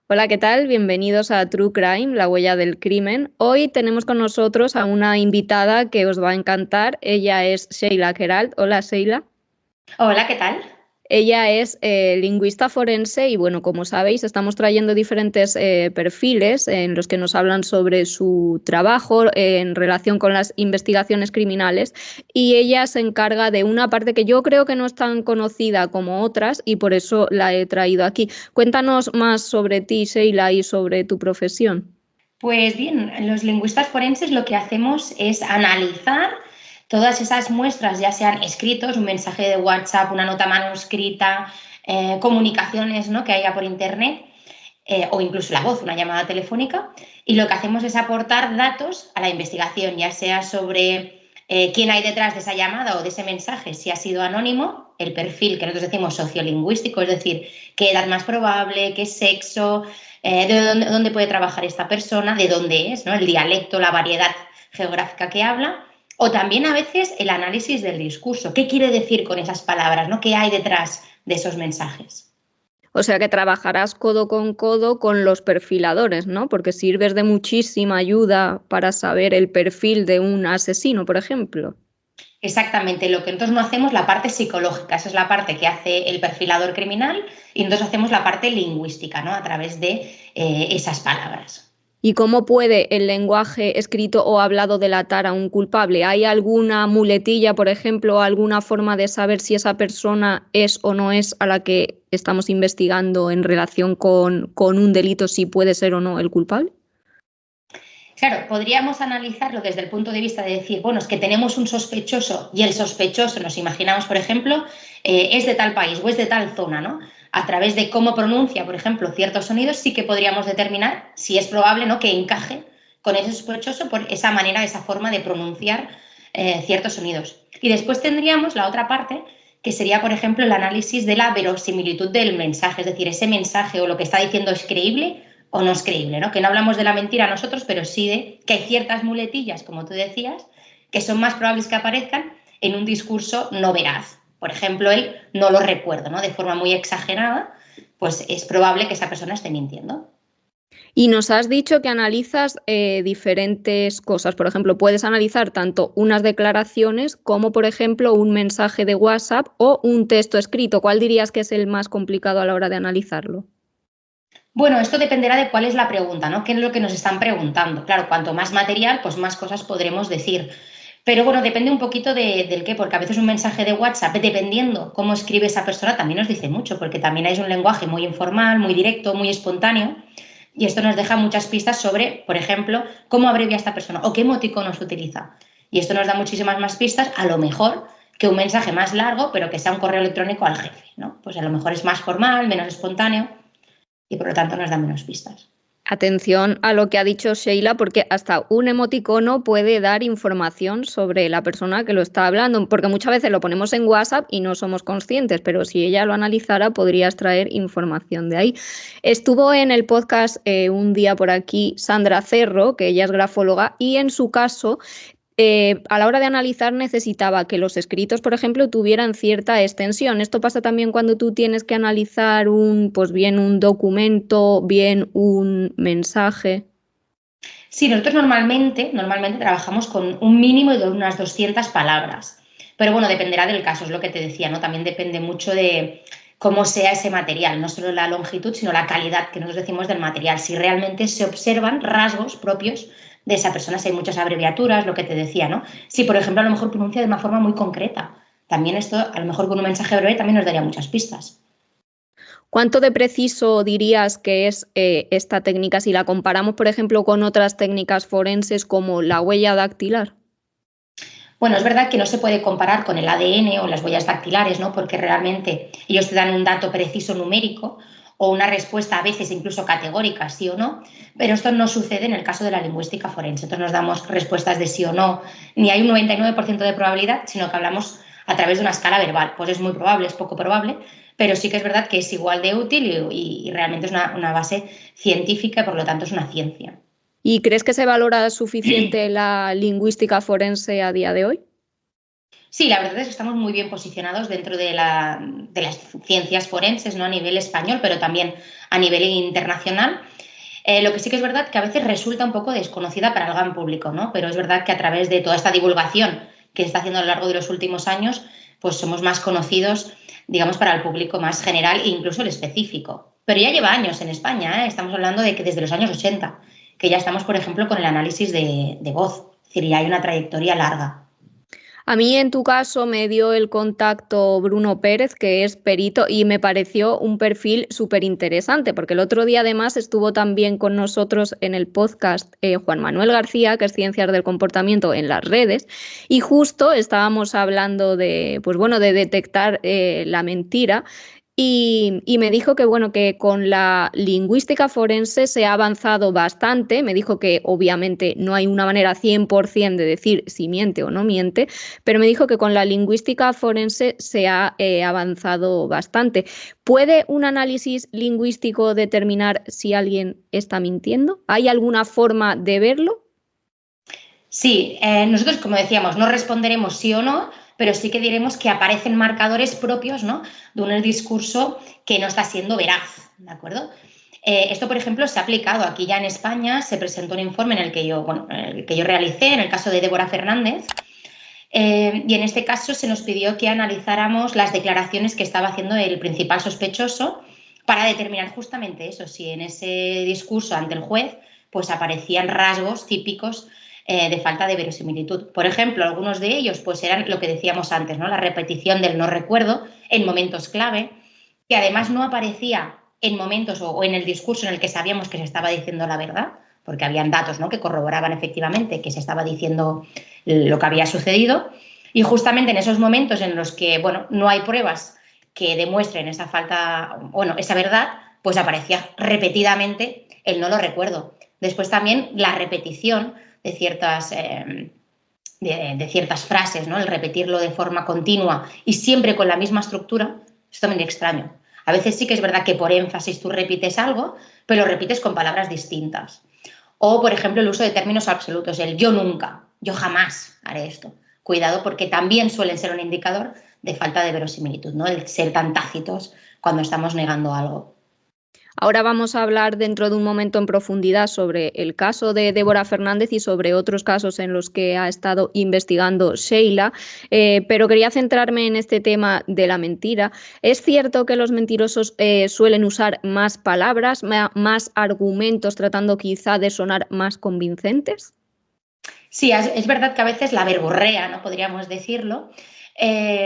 Hola, ¿qué tal? Bienvenidos a True Crime, la huella del crimen. Hoy tenemos con nosotros a una invitada que os va a encantar. Ella es Sheila Queralt. Hola, Sheila. Hola, ¿qué tal? Ella es lingüista forense y bueno, como sabéis, estamos trayendo diferentes perfiles en los que nos hablan sobre su trabajo en relación con las investigaciones criminales y ella se encarga de una parte que yo creo que no es tan conocida como otras y por eso la he traído aquí. Cuéntanos más sobre ti, Sheila, y sobre tu profesión. Pues bien, los lingüistas forenses lo que hacemos es analizar todas esas muestras, ya sean escritos, un mensaje de WhatsApp, una nota manuscrita, comunicaciones, ¿no?, que haya por internet, o incluso la voz, una llamada telefónica, y lo que hacemos es aportar datos a la investigación, ya sea sobre quién hay detrás de esa llamada o de ese mensaje, si ha sido anónimo, el perfil que nosotros decimos sociolingüístico, es decir, qué edad más probable, qué sexo, de dónde puede trabajar esta persona, de dónde es, ¿no?, el dialecto, la variedad geográfica que habla, o también a veces el análisis del discurso, qué quiere decir con esas palabras, ¿no?, qué hay detrás de esos mensajes. O sea que trabajarás codo con los perfiladores, ¿no? Porque sirves de muchísima ayuda para saber el perfil de un asesino, por ejemplo. Exactamente, lo que nosotros no hacemos la parte psicológica, esa es la parte que hace el perfilador criminal y nosotros hacemos la parte lingüística, ¿no?, a través de esas palabras. ¿Y cómo puede el lenguaje escrito o hablado delatar a un culpable? ¿Hay alguna muletilla, por ejemplo, alguna forma de saber si esa persona es o no es a la que estamos investigando en relación con un delito, si puede ser o no el culpable? Claro, podríamos analizarlo desde el punto de vista de decir, bueno, es que tenemos un sospechoso y el sospechoso, nos imaginamos, por ejemplo, es de tal país o es de tal zona, ¿no? A través de cómo pronuncia, por ejemplo, ciertos sonidos, sí que podríamos determinar si es probable, ¿no?, que encaje con ese sospechoso por esa manera, esa forma de pronunciar ciertos sonidos. Y después tendríamos la otra parte, que sería, por ejemplo, el análisis de la verosimilitud del mensaje, es decir, ese mensaje o lo que está diciendo es creíble o no es creíble, ¿no? Que no hablamos de la mentira nosotros, pero sí de que hay ciertas muletillas, como tú decías, que son más probables que aparezcan en un discurso no veraz. Por ejemplo, el no lo recuerdo, ¿no?, de forma muy exagerada, pues es probable que esa persona esté mintiendo. Y nos has dicho que analizas diferentes cosas. Por ejemplo, puedes analizar tanto unas declaraciones como, por ejemplo, un mensaje de WhatsApp o un texto escrito. ¿Cuál dirías que es el más complicado a la hora de analizarlo? Bueno, esto dependerá de cuál es la pregunta, ¿no? ¿Qué es lo que nos están preguntando? Claro, cuanto más material, pues más cosas podremos decir. Pero bueno, depende un poquito del qué, porque a veces un mensaje de WhatsApp, dependiendo cómo escribe esa persona, también nos dice mucho, porque también es un lenguaje muy informal, muy directo, muy espontáneo, y esto nos deja muchas pistas sobre, por ejemplo, cómo abrevia esta persona o qué emoticonos utiliza. Y esto nos da muchísimas más pistas, a lo mejor, que un mensaje más largo, pero que sea un correo electrónico al jefe, ¿no? Pues a lo mejor es más formal, menos espontáneo y por lo tanto nos da menos pistas. Atención a lo que ha dicho Sheila, porque hasta un emoticono puede dar información sobre la persona que lo está hablando, porque muchas veces lo ponemos en WhatsApp y no somos conscientes, pero si ella lo analizara podría extraer información de ahí. Estuvo en el podcast un día por aquí Sandra Cerro, que ella es grafóloga, y en su caso a la hora de analizar necesitaba que los escritos, por ejemplo, tuvieran cierta extensión. Esto pasa también cuando tú tienes que analizar pues bien un documento, bien un mensaje. Sí, nosotros normalmente trabajamos con un mínimo de unas 200 palabras, pero bueno, dependerá del caso, es lo que te decía, ¿no? También depende mucho de cómo sea ese material, no solo la longitud, sino la calidad que nosotros decimos del material, si realmente se observan rasgos propios de esa persona, si hay muchas abreviaturas, lo que te decía, ¿no? Si, por ejemplo, a lo mejor pronuncia de una forma muy concreta, también esto, a lo mejor con un mensaje breve también nos daría muchas pistas. ¿Cuánto de preciso dirías que es esta técnica si la comparamos, por ejemplo, con otras técnicas forenses como la huella dactilar? Bueno, es verdad que no se puede comparar con el ADN o las huellas dactilares, ¿no? Porque realmente ellos te dan un dato preciso numérico o una respuesta a veces incluso categórica, sí o no, pero esto no sucede en el caso de la lingüística forense. Entonces nos damos respuestas de sí o no, ni hay un 99% de probabilidad, sino que hablamos a través de una escala verbal. Pues es muy probable, es poco probable, pero sí que es verdad que es igual de útil y realmente es una base científica y por lo tanto es una ciencia. ¿Y crees que se valora suficiente la lingüística forense a día de hoy? Sí, la verdad es que estamos muy bien posicionados dentro de las ciencias forenses, ¿no? A nivel español, pero también a nivel internacional. Lo que sí que es verdad que a veces resulta un poco desconocida para el gran público, ¿no? Pero es verdad que a través de toda esta divulgación que se está haciendo a lo largo de los últimos años, pues somos más conocidos, digamos, para el público más general e incluso el específico. Pero ya lleva años en España, ¿eh? Estamos hablando de que desde los años 80, que ya estamos, por ejemplo, con el análisis de voz. Es decir, ya hay una trayectoria larga. A mí, en tu caso, me dio el contacto Bruno Pérez, que es perito, y me pareció un perfil súper interesante, porque el otro día además estuvo también con nosotros en el podcast Juan Manuel García, que es Ciencias del Comportamiento en las redes, y justo estábamos hablando de, pues bueno, de detectar la mentira. Y me dijo que, bueno, que con la lingüística forense se ha avanzado bastante. Me dijo que obviamente no hay una manera 100% de decir si miente o no miente, pero me dijo que con la lingüística forense se ha avanzado bastante. ¿Puede un análisis lingüístico determinar si alguien está mintiendo? ¿Hay alguna forma de verlo? Sí, nosotros, como decíamos, no responderemos sí o no, pero sí que diremos que aparecen marcadores propios, ¿no? De un discurso que no está siendo veraz, ¿de acuerdo? Esto, por ejemplo, se ha aplicado aquí ya en España, se presentó un informe en el que yo realicé, en el caso de Débora Fernández, y en este caso se nos pidió que analizáramos las declaraciones que estaba haciendo el principal sospechoso para determinar justamente eso, si en ese discurso ante el juez pues aparecían rasgos típicos de falta de verosimilitud. Por ejemplo, algunos de ellos pues eran lo que decíamos antes, ¿no? La repetición del no recuerdo en momentos clave, que además no aparecía en momentos o en el discurso en el que sabíamos que se estaba diciendo la verdad, porque habían datos, ¿no? Que corroboraban efectivamente que se estaba diciendo lo que había sucedido. Y justamente en esos momentos en los que, bueno, no hay pruebas que demuestren esa falta, bueno, esa verdad, pues aparecía repetidamente el no lo recuerdo. Después también la repetición de ciertas frases, ¿no? El repetirlo de forma continua y siempre con la misma estructura, es también extraño. A veces sí que es verdad que por énfasis tú repites algo, pero lo repites con palabras distintas. O, por ejemplo, el uso de términos absolutos, el yo nunca, yo jamás haré esto. Cuidado porque también suelen ser un indicador de falta de verosimilitud, ¿no? El ser tan tácitos cuando estamos negando algo. Ahora vamos a hablar dentro de un momento en profundidad sobre el caso de Débora Fernández y sobre otros casos en los que ha estado investigando Sheila, pero quería centrarme en este tema de la mentira. ¿Es cierto que los mentirosos suelen usar más palabras, más argumentos, tratando quizá de sonar más convincentes? Sí, es verdad que a veces la verborrea, ¿no? Podríamos decirlo,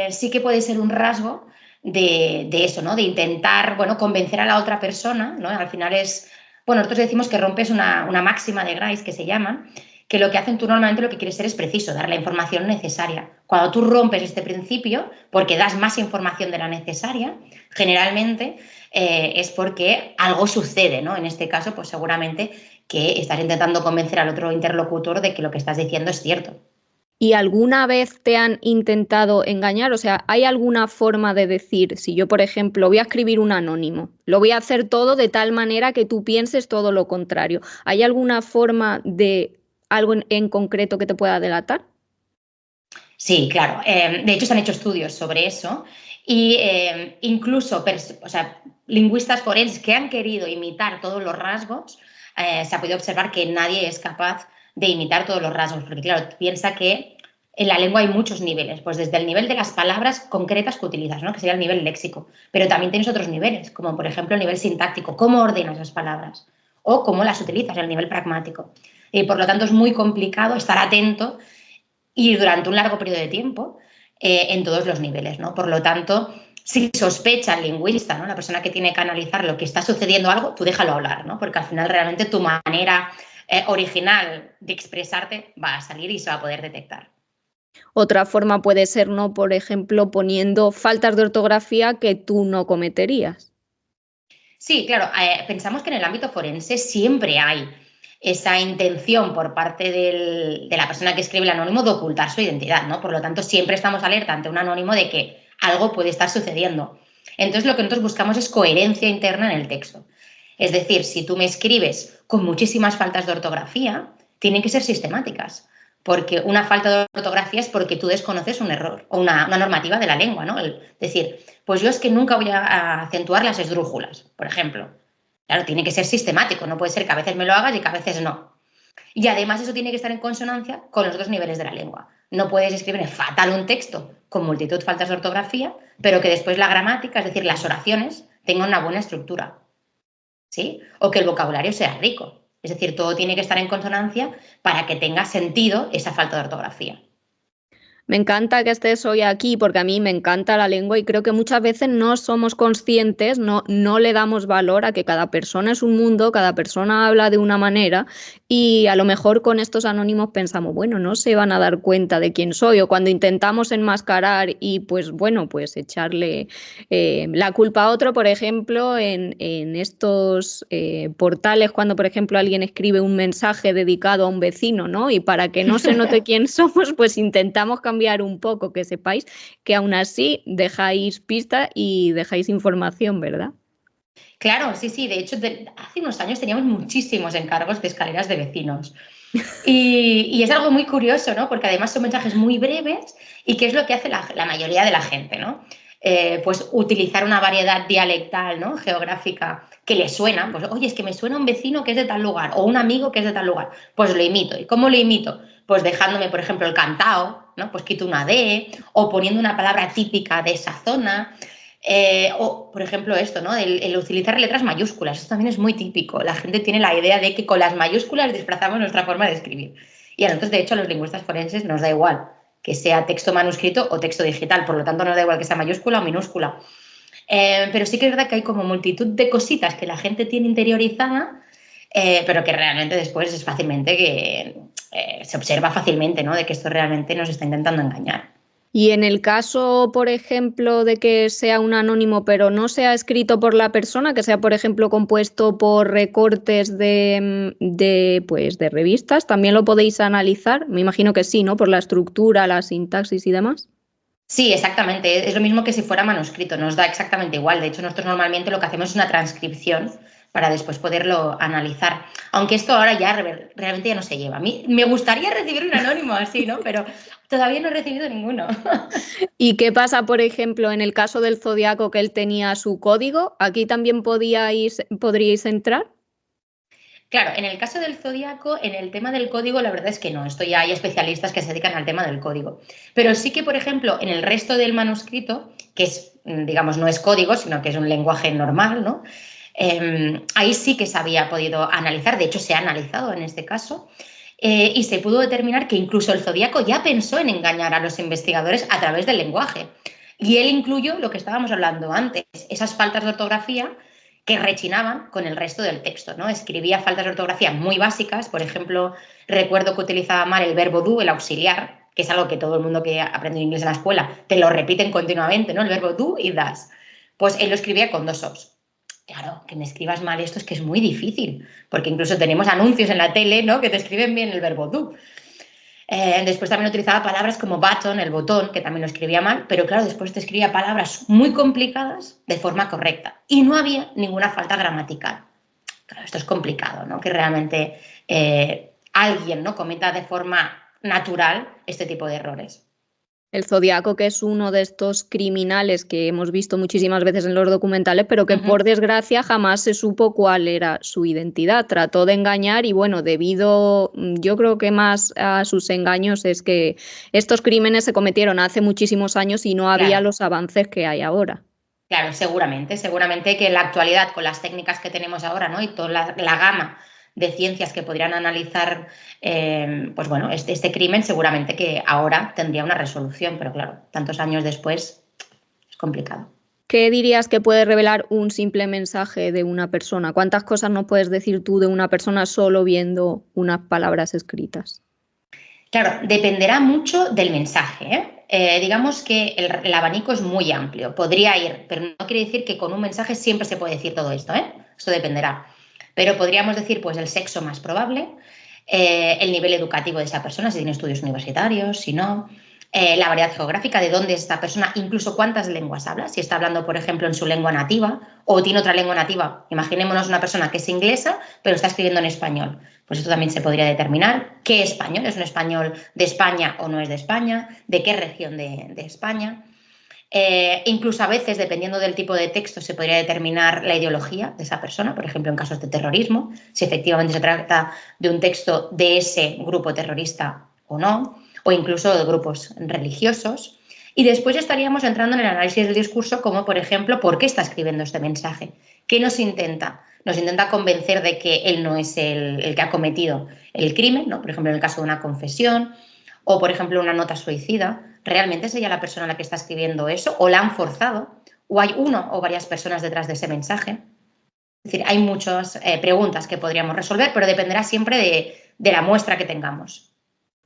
sí que puede ser un rasgo de eso, ¿no? De intentar, bueno, convencer a la otra persona, ¿no? Al final es, bueno, nosotros decimos que rompes una máxima de Grice que se llama, que lo que hacen tú normalmente lo que quieres ser es preciso, dar la información necesaria. Cuando tú rompes este principio, porque das más información de la necesaria, generalmente es porque algo sucede, ¿no? En este caso, pues seguramente que estás intentando convencer al otro interlocutor de que lo que estás diciendo es cierto. ¿Y alguna vez te han intentado engañar? O sea, ¿hay alguna forma de decir, si yo, por ejemplo, voy a escribir un anónimo, lo voy a hacer todo de tal manera que tú pienses todo lo contrario? ¿Hay alguna forma de algo en concreto que te pueda delatar? Sí, claro. De hecho, se han hecho estudios sobre eso y incluso o sea, lingüistas forenses que han querido imitar todos los rasgos, se ha podido observar que nadie es capaz de imitar todos los rasgos, porque claro, piensa que en la lengua hay muchos niveles, pues desde el nivel de las palabras concretas que utilizas, ¿no? Que sería el nivel léxico, pero también tienes otros niveles, como por ejemplo el nivel sintáctico, cómo ordenas las palabras o cómo las utilizas, el nivel pragmático. Y por lo tanto es muy complicado estar atento y durante un largo periodo de tiempo en todos los niveles, ¿no? Por lo tanto, si sospecha el lingüista, ¿no? La persona que tiene que analizar lo que está sucediendo algo, tú déjalo hablar, ¿no? Porque al final realmente tu manera original de expresarte va a salir y se va a poder detectar. Otra forma puede ser, ¿no? Por ejemplo, poniendo faltas de ortografía que tú no cometerías. Sí, claro, pensamos que en el ámbito forense siempre hay esa intención por parte de la persona que escribe el anónimo de ocultar su identidad, ¿no? Por lo tanto, siempre estamos alerta ante un anónimo de que algo puede estar sucediendo. Entonces, lo que nosotros buscamos es coherencia interna en el texto. Es decir, si tú me escribes con muchísimas faltas de ortografía, tienen que ser sistemáticas, porque una falta de ortografía es porque tú desconoces un error o una normativa de la lengua, ¿no? Decir, pues yo es que nunca voy a acentuar las esdrújulas, por ejemplo. Claro, tiene que ser sistemático, no puede ser que a veces me lo hagas y que a veces no. Y además eso tiene que estar en consonancia con los otros niveles de la lengua. No puedes escribir fatal un texto con multitud de faltas de ortografía, pero que después la gramática, es decir, las oraciones, tengan una buena estructura, ¿sí? O que el vocabulario sea rico. Es decir, todo tiene que estar en consonancia para que tenga sentido esa falta de ortografía. Me encanta que estés hoy aquí porque a mí me encanta la lengua y creo que muchas veces no somos conscientes, no le damos valor a que cada persona es un mundo, cada persona habla de una manera y a lo mejor con estos anónimos pensamos, bueno, no se van a dar cuenta de quién soy o cuando intentamos enmascarar y pues bueno, pues echarle la culpa a otro, por ejemplo, en estos portales cuando por ejemplo alguien escribe un mensaje dedicado a un vecino, ¿no? Y para que no se note quién somos, pues intentamos cambiar un poco, que sepáis que aún así dejáis pista y dejáis información, ¿verdad? Claro, sí, sí. De hecho, hace unos años teníamos muchísimos encargos de escaleras de vecinos. Y es algo muy curioso, ¿no? Porque además son mensajes muy breves y ¿qué es lo que hace la mayoría de la gente, ¿no? Pues utilizar una variedad dialectal, ¿no? Geográfica que le suena. Pues, oye, es que me suena un vecino que es de tal lugar o un amigo que es de tal lugar. Pues lo imito. ¿Y cómo lo imito? Pues dejándome, por ejemplo, el cantao, ¿no? Pues quito una D o poniendo una palabra típica de esa zona. O, por ejemplo, esto, ¿no? El utilizar letras mayúsculas. Esto también es muy típico. La gente tiene la idea de que con las mayúsculas disfrazamos nuestra forma de escribir. Y a nosotros, de hecho, a los lingüistas forenses nos da igual que sea texto manuscrito o texto digital. Por lo tanto, nos da igual que sea mayúscula o minúscula. Pero sí que es verdad que hay como multitud de cositas que la gente tiene interiorizada, pero que realmente después es fácilmente que se observa fácilmente, ¿no? De que esto realmente nos está intentando engañar. Y en el caso, por ejemplo, de que sea un anónimo, pero no sea escrito por la persona, que sea, por ejemplo, compuesto por recortes pues, de revistas, ¿también lo podéis analizar? Me imagino que sí, ¿no? Por la estructura, la sintaxis y demás. Sí, exactamente. Es lo mismo que si fuera manuscrito, nos da exactamente igual. De hecho, nosotros normalmente lo que hacemos es una transcripción para después poderlo analizar. Aunque esto ahora ya realmente ya no se lleva. A mí me gustaría recibir un anónimo así, ¿no? Pero todavía no he recibido ninguno. ¿Y qué pasa, por ejemplo, en el caso del Zodiaco que él tenía su código? ¿Aquí también podríais entrar? Claro, en el caso del zodíaco, en el tema del código, la verdad es que no. Esto ya hay especialistas que se dedican al tema del código. Pero sí que, por ejemplo, en el resto del manuscrito, que es, digamos, no es código, sino que es un lenguaje normal, ¿no? Ahí sí que se había podido analizar, de hecho se ha analizado en este caso, y se pudo determinar que incluso el zodíaco ya pensó en engañar a los investigadores a través del lenguaje. Y él incluyó lo que estábamos hablando antes, esas faltas de ortografía que rechinaban con el resto del texto, ¿no? Escribía faltas de ortografía muy básicas, por ejemplo, recuerdo que utilizaba mal el verbo do, el auxiliar, que es algo que todo el mundo que aprende inglés en la escuela te lo repiten continuamente, ¿no? El verbo do y das. Pues él lo escribía con dos os. Claro, que me escribas mal esto es que es muy difícil, porque incluso tenemos anuncios en la tele, ¿no? Que te escriben bien el verbo do. Después también utilizaba palabras como button, el botón, que también lo escribía mal, pero claro, después te escribía palabras muy complicadas de forma correcta y no había ninguna falta gramatical. Claro, esto es complicado, ¿no? Que realmente alguien, ¿no?, cometa de forma natural este tipo de errores. El Zodiaco, que es uno de estos criminales que hemos visto muchísimas veces en los documentales, pero que por desgracia jamás se supo cuál era su identidad. Trató de engañar y bueno, debido, yo creo que más a sus engaños es que estos crímenes se cometieron hace muchísimos años y no había los avances que hay ahora. Claro, seguramente que en la actualidad, con las técnicas que tenemos ahora, ¿no?, y toda la gama de ciencias que podrían analizar, pues bueno, este crimen, seguramente que ahora tendría una resolución, pero claro, tantos años después es complicado. ¿Qué dirías que puede revelar un simple mensaje de una persona? ¿Cuántas cosas no puedes decir tú de una persona solo viendo unas palabras escritas? Claro, dependerá mucho del mensaje, digamos que el abanico es muy amplio, podría ir, pero no quiere decir que con un mensaje siempre se puede decir todo esto, ¿eh? Esto dependerá. Pero podríamos decir, pues, el sexo más probable, el nivel educativo de esa persona, si tiene estudios universitarios, si no, la variedad geográfica de dónde es esta persona, incluso cuántas lenguas habla, si está hablando, por ejemplo, en su lengua nativa o tiene otra lengua nativa. Imaginémonos una persona que es inglesa, pero está escribiendo en español. pues esto también se podría determinar. ¿Qué español? ¿Es un español de España o no es de España? ¿De qué región de España? Incluso a veces, dependiendo del tipo de texto, se podría determinar la ideología de esa persona, por ejemplo, en casos de terrorismo, si efectivamente se trata de un texto de ese grupo terrorista o no, o incluso de grupos religiosos. Y después estaríamos entrando en el análisis del discurso, como por ejemplo, ¿por qué está escribiendo este mensaje? ¿Qué nos intenta? Nos intenta convencer de que él no es el que ha cometido el crimen, ¿no? Por ejemplo, en el caso de una confesión, o por ejemplo una nota suicida. ¿Realmente es ella la persona a la que está escribiendo eso? ¿O la han forzado? ¿O hay uno o varias personas detrás de ese mensaje? Es decir, hay muchas preguntas que podríamos resolver, pero dependerá siempre de la muestra que tengamos.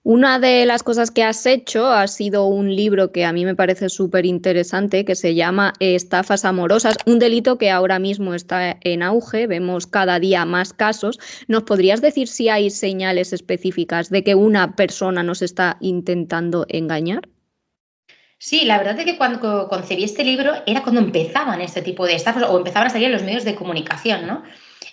Una de las cosas que has hecho ha sido un libro que a mí me parece súper interesante, que se llama Estafas amorosas, un delito que ahora mismo está en auge, vemos cada día más casos. ¿Nos podrías decir si hay señales específicas de que una persona nos está intentando engañar? Sí, la verdad es que cuando concebí este libro era cuando empezaban este tipo de estafas o empezaban a salir en los medios de comunicación, ¿no?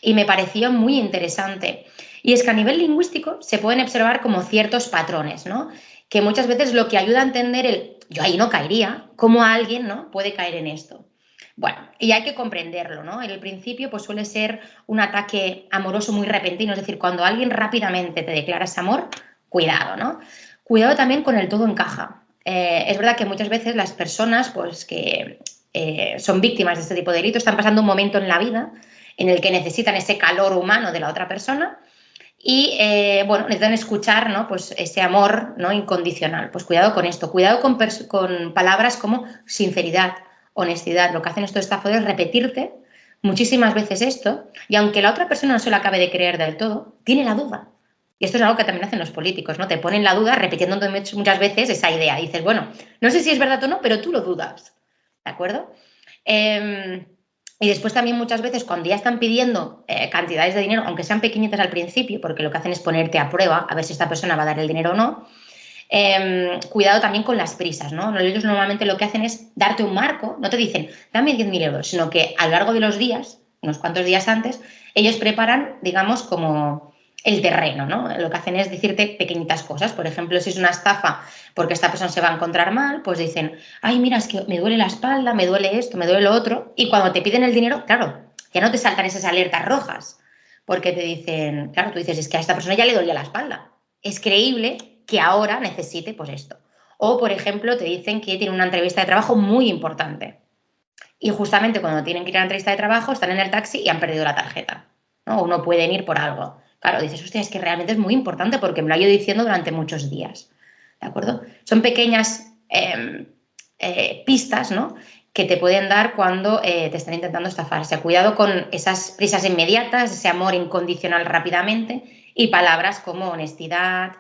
Y me pareció muy interesante. Y es que a nivel lingüístico se pueden observar como ciertos patrones, ¿no? Que muchas veces lo que ayuda a entender yo ahí no caería, cómo alguien, ¿no?, puede caer en esto. Bueno, y hay que comprenderlo, ¿no? En el principio pues suele ser un ataque amoroso muy repentino, es decir, cuando alguien rápidamente te declara ese amor, cuidado, ¿no? Cuidado también con el todo encaja. Es verdad que muchas veces las personas pues, que son víctimas de este tipo de delitos están pasando un momento en la vida en el que necesitan ese calor humano de la otra persona y bueno, necesitan escuchar, ¿no?, pues ese amor, ¿no?, incondicional. Pues cuidado con esto, cuidado con palabras como sinceridad, honestidad. Lo que hacen estos estafadores es repetirte muchísimas veces esto y aunque la otra persona no se lo acabe de creer del todo, tiene la duda. Y esto es algo que también hacen los políticos, ¿no? Te ponen la duda repitiendo muchas veces esa idea. Dices, bueno, no sé si es verdad o no, pero tú lo dudas, ¿de acuerdo? Y después también muchas veces cuando ya están pidiendo cantidades de dinero, aunque sean pequeñitas al principio, porque lo que hacen es ponerte a prueba a ver si esta persona va a dar el dinero o no, cuidado también con las prisas, ¿no? Ellos normalmente lo que hacen es darte un marco, no te dicen, dame 10.000 euros, sino que a lo largo de los días, unos cuantos días antes, ellos preparan, digamos, como el terreno, ¿no? Lo que hacen es decirte pequeñitas cosas. Por ejemplo, si es una estafa porque esta persona se va a encontrar mal, pues dicen, ay, mira, es que me duele la espalda, me duele esto, me duele lo otro. Y cuando te piden el dinero, claro, ya no te saltan esas alertas rojas, porque te dicen, claro, tú dices, es que a esta persona ya le dolía la espalda. Es creíble que ahora necesite pues esto. O, por ejemplo, te dicen que tienen una entrevista de trabajo muy importante. Y justamente cuando tienen que ir a la entrevista de trabajo, están en el taxi y han perdido la tarjeta, ¿no? O no pueden ir por algo. Claro, dices, hostia, es que realmente es muy importante porque me lo ha ido diciendo durante muchos días. ¿De acuerdo? Son pequeñas pistas, ¿no?, que te pueden dar cuando te están intentando estafar. O sea, cuidado con esas prisas inmediatas, ese amor incondicional rápidamente y palabras como honestidad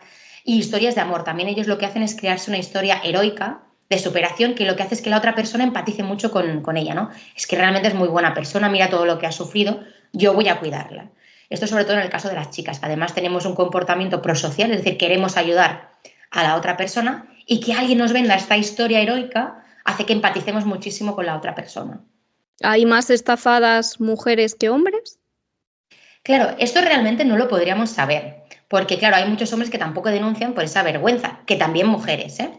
y historias de amor. También ellos lo que hacen es crearse una historia heroica de superación que lo que hace es que la otra persona empatice mucho con ella, ¿no? Es que realmente es muy buena persona, mira todo lo que ha sufrido, yo voy a cuidarla. Esto sobre todo en el caso de las chicas, que además tenemos un comportamiento prosocial, es decir, queremos ayudar a la otra persona y que alguien nos venda esta historia heroica hace que empaticemos muchísimo con la otra persona. ¿Hay más estafadas mujeres que hombres? Claro, esto realmente no lo podríamos saber, porque claro, hay muchos hombres que tampoco denuncian por esa vergüenza, que también mujeres, ¿eh?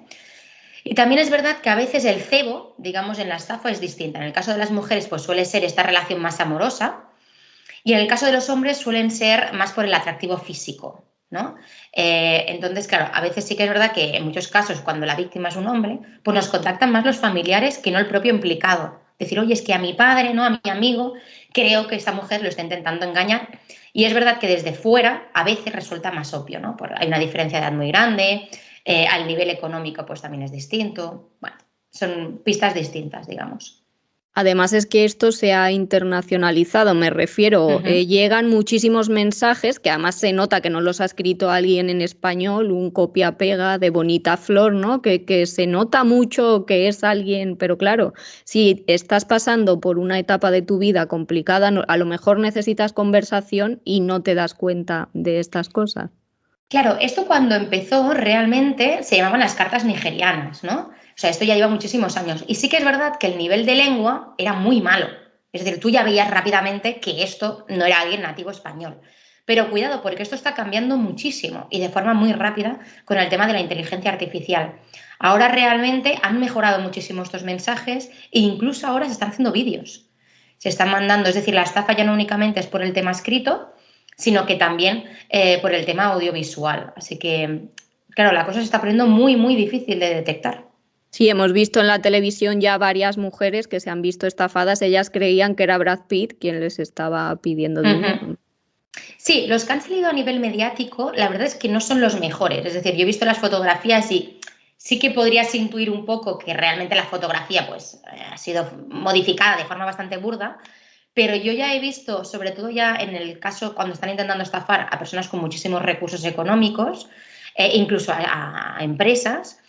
Y también es verdad que a veces el cebo, digamos, en la estafa es distinta. En el caso de las mujeres, pues suele ser esta relación más amorosa, y en el caso de los hombres suelen ser más por el atractivo físico, ¿no? Entonces, claro, a veces sí que es verdad que en muchos casos, cuando la víctima es un hombre, pues nos contactan más los familiares que no el propio implicado. Decir, oye, es que a mi padre, ¿no?, a mi amigo, creo que esta mujer lo está intentando engañar. Y es verdad que desde fuera a veces resulta más obvio, ¿no? Hay una diferencia de edad muy grande, al nivel económico pues también es distinto. Bueno, son pistas distintas, digamos. Además es que esto se ha internacionalizado, me refiero, llegan muchísimos mensajes que además se nota que no los ha escrito alguien en español, un copia-pega de bonita flor, ¿no? Que se nota mucho que es alguien, pero claro, si estás pasando por una etapa de tu vida complicada, a lo mejor necesitas conversación y no te das cuenta de estas cosas. Claro, esto cuando empezó realmente se llamaban las cartas nigerianas, ¿no? O sea, esto ya lleva muchísimos años. Y sí que es verdad que el nivel de lengua era muy malo. Es decir, tú ya veías rápidamente que esto no era alguien nativo español. Pero cuidado, porque esto está cambiando muchísimo y de forma muy rápida con el tema de la inteligencia artificial. Ahora realmente han mejorado muchísimo estos mensajes e incluso ahora se están haciendo vídeos. Se están mandando, es decir, la estafa ya no únicamente es por el tema escrito, sino que también por el tema audiovisual. Así que, claro, la cosa se está poniendo muy, muy difícil de detectar. Sí, hemos visto en la televisión ya varias mujeres que se han visto estafadas. Ellas creían que era Brad Pitt quien les estaba pidiendo dinero. Sí, los que han salido a nivel mediático, la verdad es que no son los mejores. Es decir, yo he visto las fotografías y sí que podrías intuir un poco que realmente la fotografía pues, ha sido modificada de forma bastante burda, pero yo ya he visto, sobre todo ya en el caso cuando están intentando estafar a personas con muchísimos recursos económicos, incluso a empresas,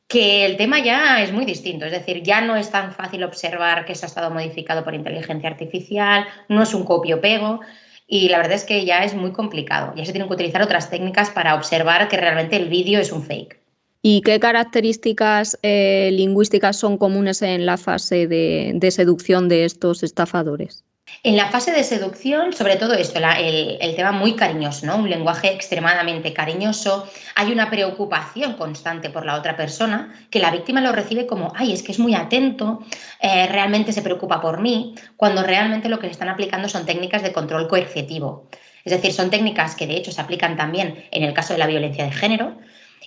que el tema ya es muy distinto. Es decir, ya no es tan fácil observar que eso ha estado modificado por inteligencia artificial, no es un copio-pego. Y la verdad es que ya es muy complicado. Ya se tienen que utilizar otras técnicas para observar que realmente el vídeo es un fake. ¿Y qué características lingüísticas son comunes en la fase de seducción de estos estafadores? En la fase de seducción, sobre todo esto, el tema muy cariñoso, ¿no? Un lenguaje extremadamente cariñoso. Hay una preocupación constante por la otra persona, que la víctima lo recibe como, ay, es que es muy atento, realmente se preocupa por mí, cuando realmente lo que se están aplicando son técnicas de control coercitivo. Es decir, son técnicas que de hecho se aplican también en el caso de la violencia de género,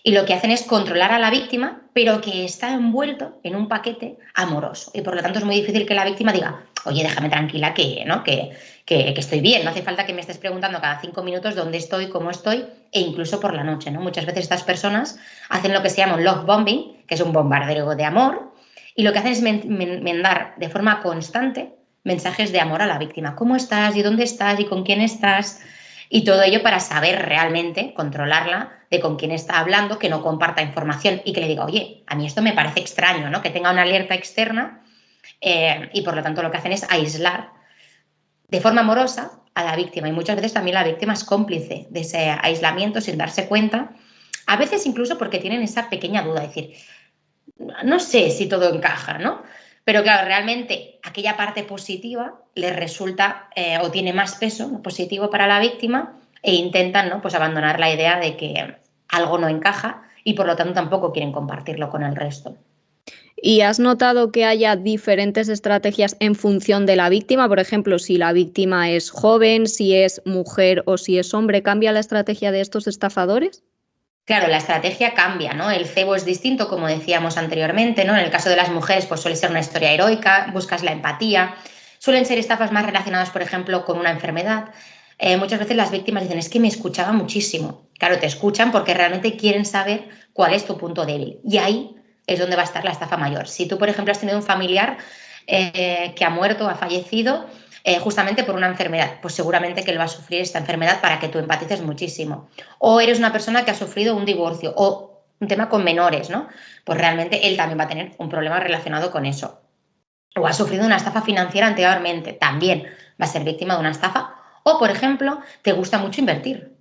y lo que hacen es controlar a la víctima, pero que está envuelto en un paquete amoroso. Y por lo tanto es muy difícil que la víctima diga, oye, déjame tranquila, ¿no? que estoy bien, no hace falta que me estés preguntando cada 5 minutos dónde estoy, cómo estoy, e incluso por la noche, ¿no? Muchas veces estas personas hacen lo que se llama un love bombing, que es un bombardeo de amor, y lo que hacen es mandar de forma constante mensajes de amor a la víctima. ¿Cómo estás? ¿Y dónde estás? ¿Y con quién estás? Y todo ello para saber realmente, controlarla, de con quién está hablando, que no comparta información y que le diga, oye, a mí esto me parece extraño, ¿no? Que tenga una alerta externa y por lo tanto lo que hacen es aislar de forma amorosa a la víctima y muchas veces también la víctima es cómplice de ese aislamiento sin darse cuenta, a veces incluso porque tienen esa pequeña duda, es decir, no sé si todo encaja, ¿no? Pero claro, realmente aquella parte positiva les resulta o tiene más peso, ¿no? Positivo para la víctima e intentan, ¿no? Pues abandonar la idea de que algo no encaja y por lo tanto tampoco quieren compartirlo con el resto. ¿Y has notado que haya diferentes estrategias en función de la víctima? Por ejemplo, si la víctima es joven, si es mujer o si es hombre, ¿cambia la estrategia de estos estafadores? Claro, la estrategia cambia, ¿no? El cebo es distinto, como decíamos anteriormente, ¿no? En el caso de las mujeres, pues suele ser una historia heroica, buscas la empatía. Suelen ser estafas más relacionadas, por ejemplo, con una enfermedad. Muchas veces las víctimas dicen, es que me escuchaba muchísimo. Claro, te escuchan porque realmente quieren saber cuál es tu punto débil. Y ahí es donde va a estar la estafa mayor. Si tú, por ejemplo, has tenido un familiar que ha muerto, ha fallecido, justamente por una enfermedad, pues seguramente que él va a sufrir esta enfermedad para que tú empatices muchísimo. O eres una persona que ha sufrido un divorcio o un tema con menores, ¿no? Pues realmente él también va a tener un problema relacionado con eso. O ha sufrido una estafa financiera anteriormente, también va a ser víctima de una estafa. O, por ejemplo, te gusta mucho invertir.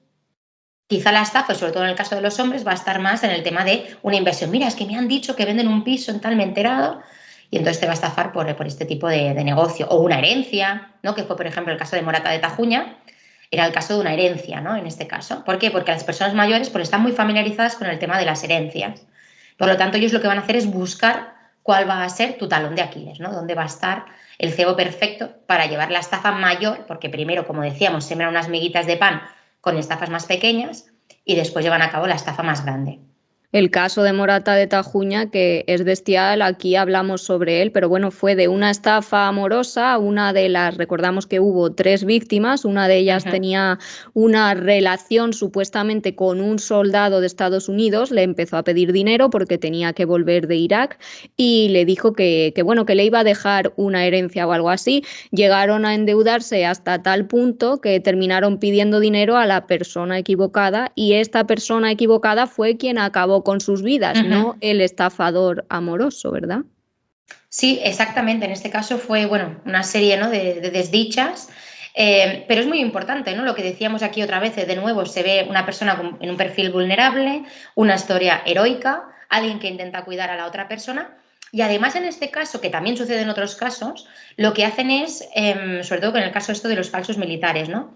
Quizá la estafa, sobre todo en el caso de los hombres, va a estar más en el tema de una inversión. Mira, es que me han dicho que venden un piso en tal, me he enterado, y entonces te va a estafar por este tipo de negocio. O una herencia, ¿no? Que fue, por ejemplo, el caso de Morata de Tajuña, era el caso de una herencia, ¿no? En este caso. ¿Por qué? Porque las personas mayores pues, están muy familiarizadas con el tema de las herencias. Por lo tanto, ellos lo que van a hacer es buscar cuál va a ser tu talón de Aquiles, ¿no? Dónde va a estar el cebo perfecto para llevar la estafa mayor, porque primero, como decíamos, sembran unas miguitas de pan con estafas más pequeñas y después llevan a cabo la estafa más grande. El caso de Morata de Tajuña, que es bestial, aquí hablamos sobre él, pero bueno, fue de una estafa amorosa, recordamos que hubo 3 víctimas, una de ellas tenía una relación supuestamente con un soldado de Estados Unidos, le empezó a pedir dinero porque tenía que volver de Irak y le dijo que bueno, que le iba a dejar una herencia o algo así. Llegaron a endeudarse hasta tal punto que terminaron pidiendo dinero a la persona equivocada y esta persona equivocada fue quien acabó con sus vidas, no el estafador amoroso, ¿verdad? Sí, exactamente. En este caso fue, bueno, una serie, ¿no? de desdichas, pero es muy importante, ¿no? Lo que decíamos aquí otra vez, de nuevo se ve una persona en un perfil vulnerable, una historia heroica, alguien que intenta cuidar a la otra persona y además en este caso, que también sucede en otros casos, lo que hacen es, sobre todo con el caso esto de los falsos militares, ¿no?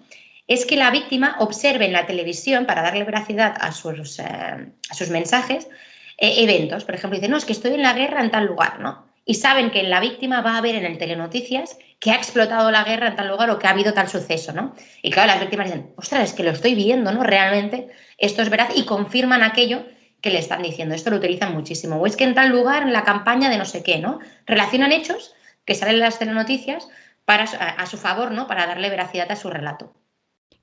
es que la víctima observe en la televisión, para darle veracidad a sus mensajes, eventos. Por ejemplo, dice, no, es que estoy en la guerra en tal lugar, ¿no? Y saben que la víctima va a ver en el telenoticias que ha explotado la guerra en tal lugar o que ha habido tal suceso, ¿no? Y claro, las víctimas dicen, ostras, es que lo estoy viendo, ¿no? Realmente esto es verdad, y confirman aquello que le están diciendo. Esto lo utilizan muchísimo. O es que en tal lugar, en la campaña de no sé qué, ¿no? Relacionan hechos que salen en las telenoticias a su favor, ¿no? Para darle veracidad a su relato.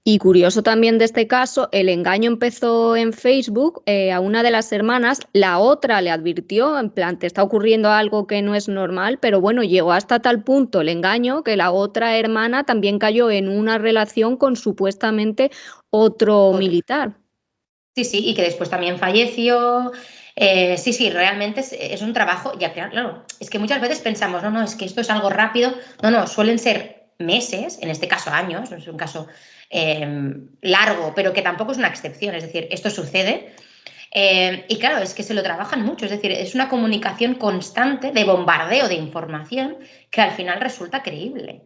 Y curioso también de este caso, el engaño empezó en Facebook, a una de las hermanas, la otra le advirtió, en plan, te está ocurriendo algo que no es normal, pero bueno, llegó hasta tal punto el engaño que la otra hermana también cayó en una relación con supuestamente otro militar. Sí, sí, y que después también falleció. Sí, sí, realmente es un trabajo, ya claro, es que muchas veces pensamos, no, no, es que esto es algo rápido, no, no, suelen ser meses, en este caso años, es un caso largo, pero que tampoco es una excepción, es decir, esto sucede. Y claro, es que se lo trabajan mucho, es decir, es una comunicación constante de bombardeo de información que al final resulta creíble.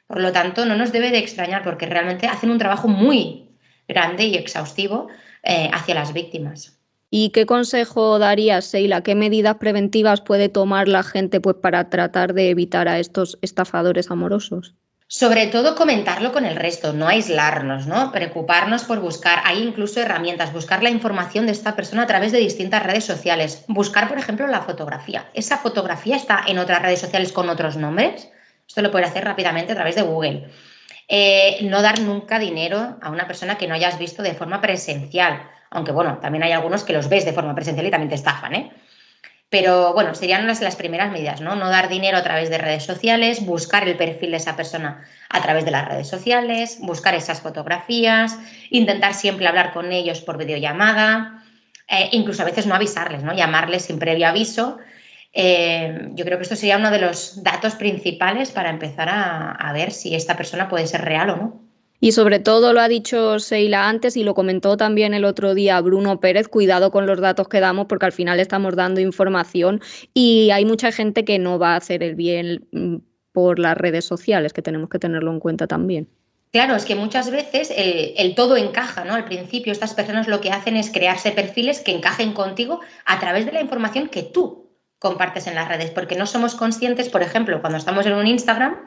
Por lo tanto, no nos debe de extrañar porque realmente hacen un trabajo muy grande y exhaustivo hacia las víctimas. ¿Y qué consejo darías, Sheila? ¿Qué medidas preventivas puede tomar la gente pues, para tratar de evitar a estos estafadores amorosos? Sobre todo comentarlo con el resto, no aislarnos, ¿no? Preocuparnos por buscar, hay incluso herramientas, buscar la información de esta persona a través de distintas redes sociales. Buscar, por ejemplo, la fotografía. ¿Esa fotografía está en otras redes sociales con otros nombres? Esto lo puede hacer rápidamente a través de Google. No dar nunca dinero a una persona que no hayas visto de forma presencial. Aunque, bueno, también hay algunos que los ves de forma presencial y también te estafan, ¿eh? Pero bueno, serían las primeras medidas, ¿no? No dar dinero a través de redes sociales, buscar el perfil de esa persona a través de las redes sociales, buscar esas fotografías, intentar siempre hablar con ellos por videollamada, incluso a veces no avisarles, ¿no? Llamarles sin previo aviso. Yo creo que esto sería uno de los datos principales para empezar a ver si esta persona puede ser real o no. Y sobre todo lo ha dicho Sheila antes y lo comentó también el otro día Bruno Pérez, cuidado con los datos que damos porque al final estamos dando información y hay mucha gente que no va a hacer el bien por las redes sociales, que tenemos que tenerlo en cuenta también. Claro, es que muchas veces el todo encaja, ¿no? Al principio estas personas lo que hacen es crearse perfiles que encajen contigo a través de la información que tú compartes en las redes, porque no somos conscientes, por ejemplo, cuando estamos en un Instagram,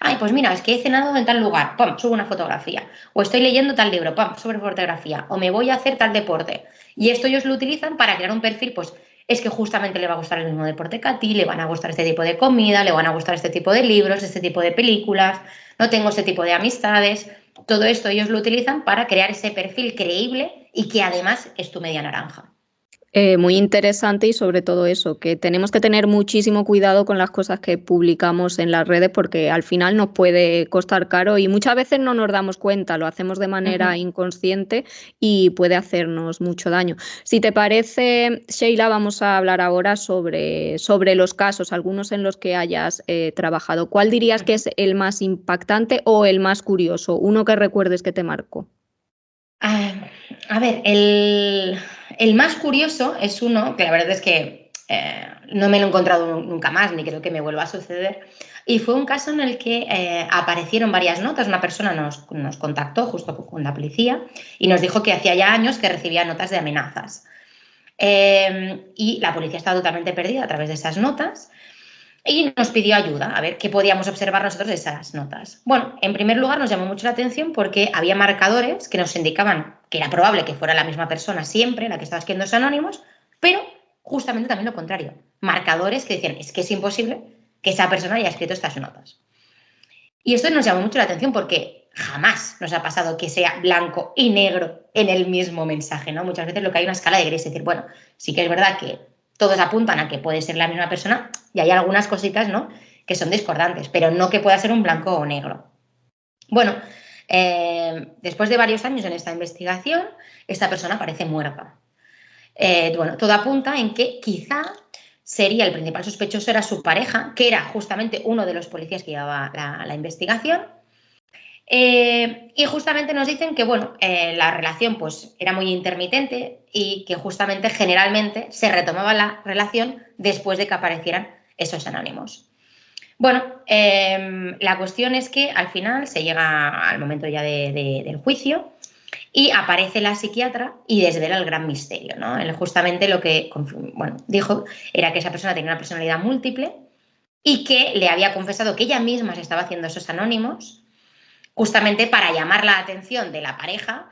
ay, pues mira, es que he cenado en tal lugar, ¡pum!, subo una fotografía, o estoy leyendo tal libro, ¡pum!, subo fotografía, o me voy a hacer tal deporte. Y esto ellos lo utilizan para crear un perfil, pues es que justamente le va a gustar el mismo deporte que a ti, le van a gustar este tipo de comida, le van a gustar este tipo de libros, este tipo de películas, no tengo este tipo de amistades. Todo esto ellos lo utilizan para crear ese perfil creíble y que además es tu media naranja. Muy interesante y sobre todo eso, que tenemos que tener muchísimo cuidado con las cosas que publicamos en las redes porque al final nos puede costar caro y muchas veces no nos damos cuenta, lo hacemos de manera inconsciente y puede hacernos mucho daño. Si te parece, Sheila, vamos a hablar ahora sobre los casos, algunos en los que hayas trabajado. ¿Cuál dirías que es el más impactante o el más curioso? Uno que recuerdes que te marcó. A ver, el más curioso es uno que la verdad es que no me lo he encontrado nunca más, ni creo que me vuelva a suceder. Y fue un caso en el que aparecieron varias notas. Una persona nos contactó justo con la policía y nos dijo que hacía ya años que recibía notas de amenazas. Y la policía estaba totalmente perdida a través de esas notas. Y nos pidió ayuda, a ver qué podíamos observar nosotros de esas notas. Bueno, en primer lugar nos llamó mucho la atención porque había marcadores que nos indicaban que era probable que fuera la misma persona siempre, la que estaba escribiendo los anónimos, pero justamente también lo contrario. Marcadores que decían, es que es imposible que esa persona haya escrito estas notas. Y esto nos llamó mucho la atención porque jamás nos ha pasado que sea blanco y negro en el mismo mensaje, ¿no? Muchas veces lo que hay una escala de gris, es decir, bueno, sí que es verdad que todos apuntan a que puede ser la misma persona y hay algunas cositas, ¿no?, que son discordantes, pero no que pueda ser un blanco o negro. Bueno, después de varios años en esta investigación, esta persona parece muerta. Bueno, todo apunta en que quizá sería el principal sospechoso era su pareja, que era justamente uno de los policías que llevaba la investigación. Y justamente nos dicen que bueno, la relación pues, era muy intermitente y que justamente generalmente se retomaba la relación después de que aparecieran esos anónimos. Bueno, la cuestión es que al final se llega al momento ya del juicio y aparece la psiquiatra y desvela el gran misterio, ¿no? Él justamente lo que dijo era que esa persona tenía una personalidad múltiple y que le había confesado que ella misma se estaba haciendo esos anónimos justamente para llamar la atención de la pareja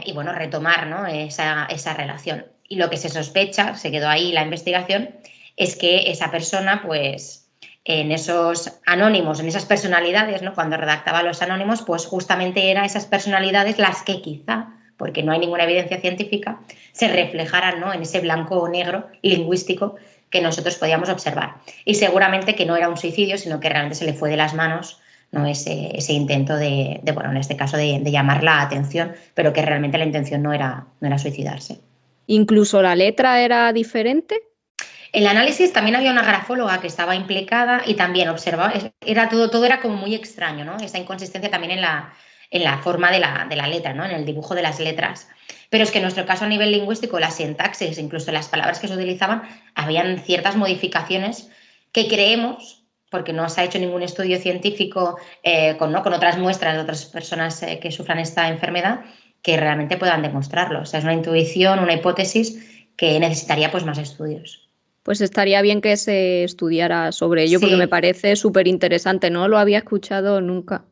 y bueno, retomar, ¿no?, esa relación. Y lo que se sospecha, se quedó ahí la investigación, es que esa persona, pues en esos anónimos, en esas personalidades, ¿no?, cuando redactaba los anónimos, pues justamente eran esas personalidades las que quizá, porque no hay ninguna evidencia científica, se reflejaran, ¿no?, en ese blanco o negro lingüístico que nosotros podíamos observar. Y seguramente que no era un suicidio, sino que realmente se le fue de las manos, ¿no?, ese intento bueno, en este caso de llamar la atención, pero que realmente la intención no era suicidarse. ¿Incluso la letra era diferente? El análisis también había una grafóloga que estaba implicada y también observaba, era todo era como muy extraño, ¿no? Esa inconsistencia también en la forma de la letra, ¿no?, en el dibujo de las letras. Pero es que en nuestro caso a nivel lingüístico, la sintaxis, incluso las palabras que se utilizaban, habían ciertas modificaciones que creemos, porque no se ha hecho ningún estudio científico con otras muestras de otras personas que sufran esta enfermedad, que realmente puedan demostrarlo. O sea, es una intuición, una hipótesis que necesitaría pues más estudios. Pues estaría bien que se estudiara sobre ello porque me Sí, parece súper interesante, no lo había escuchado nunca.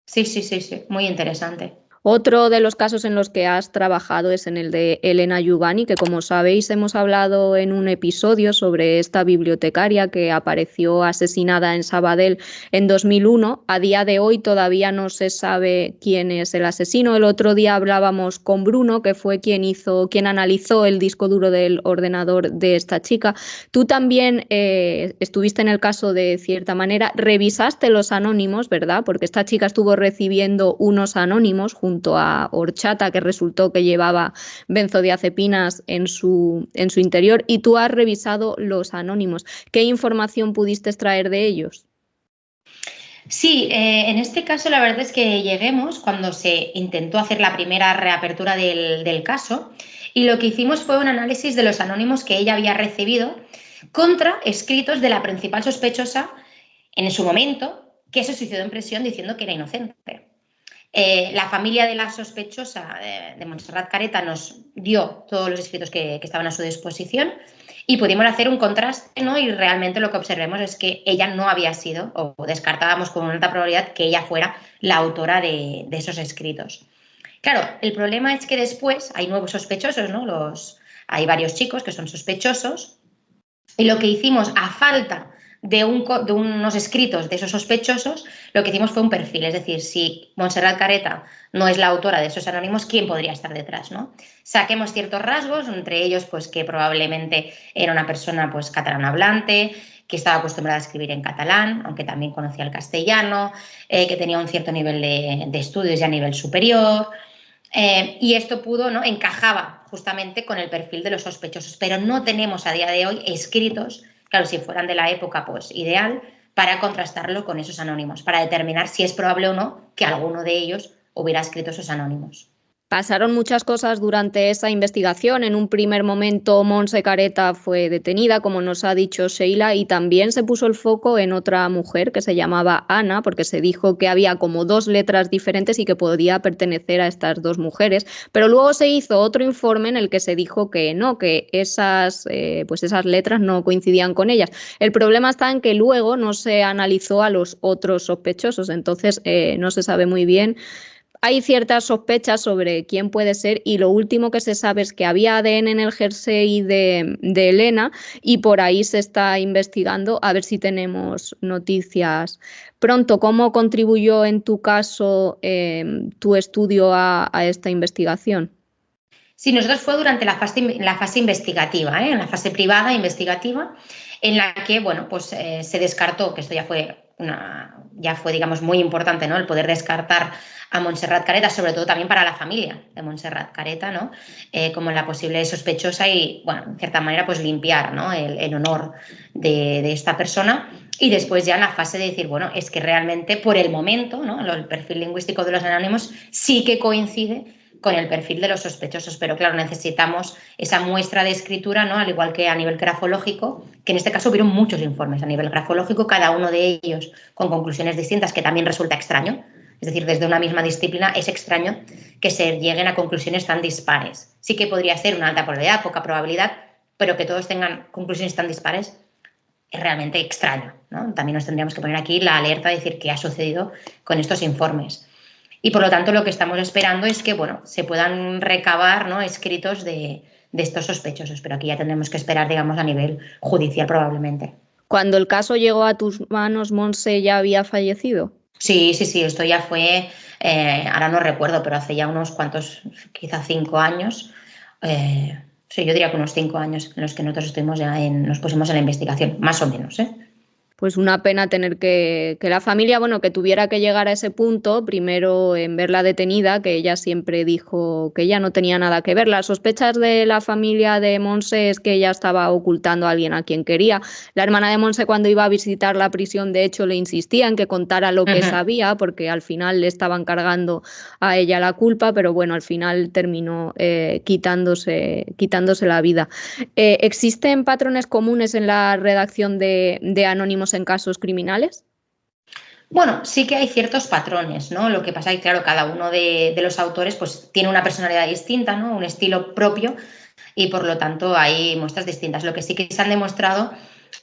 sí, muy interesante. Otro de los casos en los que has trabajado es en el de Elena Yugani, que como sabéis hemos hablado en un episodio sobre esta bibliotecaria que apareció asesinada en Sabadell en 2001. A día de hoy todavía no se sabe quién es el asesino. El otro día hablábamos con Bruno, que fue quien analizó el disco duro del ordenador de esta chica. Tú también estuviste en el caso de cierta manera, revisaste los anónimos, ¿verdad? Porque esta chica estuvo recibiendo unos anónimos junto a horchata, que resultó que llevaba benzodiazepinas en su interior, y tú has revisado los anónimos. ¿Qué información pudiste extraer de ellos? Sí, en este caso la verdad es que lleguemos cuando se intentó hacer la primera reapertura del caso y lo que hicimos fue un análisis de los anónimos que ella había recibido contra escritos de la principal sospechosa en su momento, que se suicidó en prisión diciendo que era inocente. La familia de la sospechosa de Montserrat Careta nos dio todos los escritos que estaban a su disposición y pudimos hacer un contraste, ¿no? Y realmente lo que observemos es que ella no había sido, o descartábamos con una alta probabilidad que ella fuera la autora de esos escritos. Claro, el problema es que después hay nuevos sospechosos, ¿no? Hay varios chicos que son sospechosos y lo que hicimos a falta de unos escritos de esos sospechosos, lo que hicimos fue un perfil, es decir, si Montserrat Careta no es la autora de esos anónimos, ¿quién podría estar detrás, ¿no? Saquemos ciertos rasgos, entre ellos pues que probablemente era una persona pues catalán hablante, que estaba acostumbrada a escribir en catalán, aunque también conocía el castellano, que tenía un cierto nivel de estudios ya a nivel superior. Y esto ¿no? Encajaba justamente con el perfil de los sospechosos, pero no tenemos a día de hoy escritos, claro, si fueran de la época, pues ideal, para contrastarlo con esos anónimos, para determinar si es probable o no que alguno de ellos hubiera escrito esos anónimos. Pasaron muchas cosas durante esa investigación. En un primer momento, Montse Careta fue detenida, como nos ha dicho Sheila, y también se puso el foco en otra mujer que se llamaba Ana, porque se dijo que había como dos letras diferentes y que podía pertenecer a estas dos mujeres. Pero luego se hizo otro informe en el que se dijo que no, que esas letras no coincidían con ellas. El problema está en que luego no se analizó a los otros sospechosos, entonces no se sabe muy bien. Hay ciertas sospechas sobre quién puede ser y lo último que se sabe es que había ADN en el jersey de Elena y por ahí se está investigando a ver si tenemos noticias pronto. ¿Cómo contribuyó en tu caso tu estudio a esta investigación? Sí, nosotros fue durante la fase investigativa, en la fase privada investigativa, en la que bueno, pues, se descartó, que esto ya fue digamos muy importante, ¿no? El poder descartar a Montserrat Careta, sobre todo también para la familia de Montserrat Careta, ¿no? Como la posible sospechosa y, bueno, en cierta manera, pues limpiar, ¿no? el honor de esta persona. Y después ya en la fase de decir, bueno, es que realmente por el momento, ¿no? El perfil lingüístico de los anónimos sí que coincide con el perfil de los sospechosos, pero claro, necesitamos esa muestra de escritura, ¿no? Al igual que a nivel grafológico, que en este caso hubieron muchos informes a nivel grafológico, cada uno de ellos con conclusiones distintas, que también resulta extraño. Es decir, desde una misma disciplina es extraño que se lleguen a conclusiones tan dispares. Sí que podría ser una alta probabilidad, poca probabilidad, pero que todos tengan conclusiones tan dispares es realmente extraño, ¿no? También nos tendríamos que poner aquí la alerta de decir qué ha sucedido con estos informes. Y por lo tanto lo que estamos esperando es que bueno, se puedan recabar, ¿no?, escritos de estos sospechosos, pero aquí ya tendremos que esperar, digamos, a nivel judicial probablemente. Cuando el caso llegó a tus manos, ¿Montse ya había fallecido? Sí, esto ya fue, ahora no recuerdo, pero hace ya unos cuantos, quizá 5 años, sí, yo diría que unos 5 años en los que nosotros nos pusimos en la investigación, más o menos, ¿eh? Pues una pena tener que la familia, bueno, que tuviera que llegar a ese punto, primero en verla detenida, que ella siempre dijo que ella no tenía nada que ver. Las sospechas de la familia de Montse es que ella estaba ocultando a alguien a quien quería. La hermana de Montse, cuando iba a visitar la prisión, de hecho, le insistía en que contara lo que sabía, porque al final le estaban cargando a ella la culpa, pero bueno, al final terminó quitándose la vida. ¿Existen patrones comunes en la redacción de Anónimos en casos criminales? Bueno, sí que hay ciertos patrones, ¿no? Lo que pasa es que, claro, cada uno de los autores pues, tiene una personalidad distinta, ¿no?, un estilo propio, y por lo tanto hay muestras distintas. Lo que sí que se han demostrado,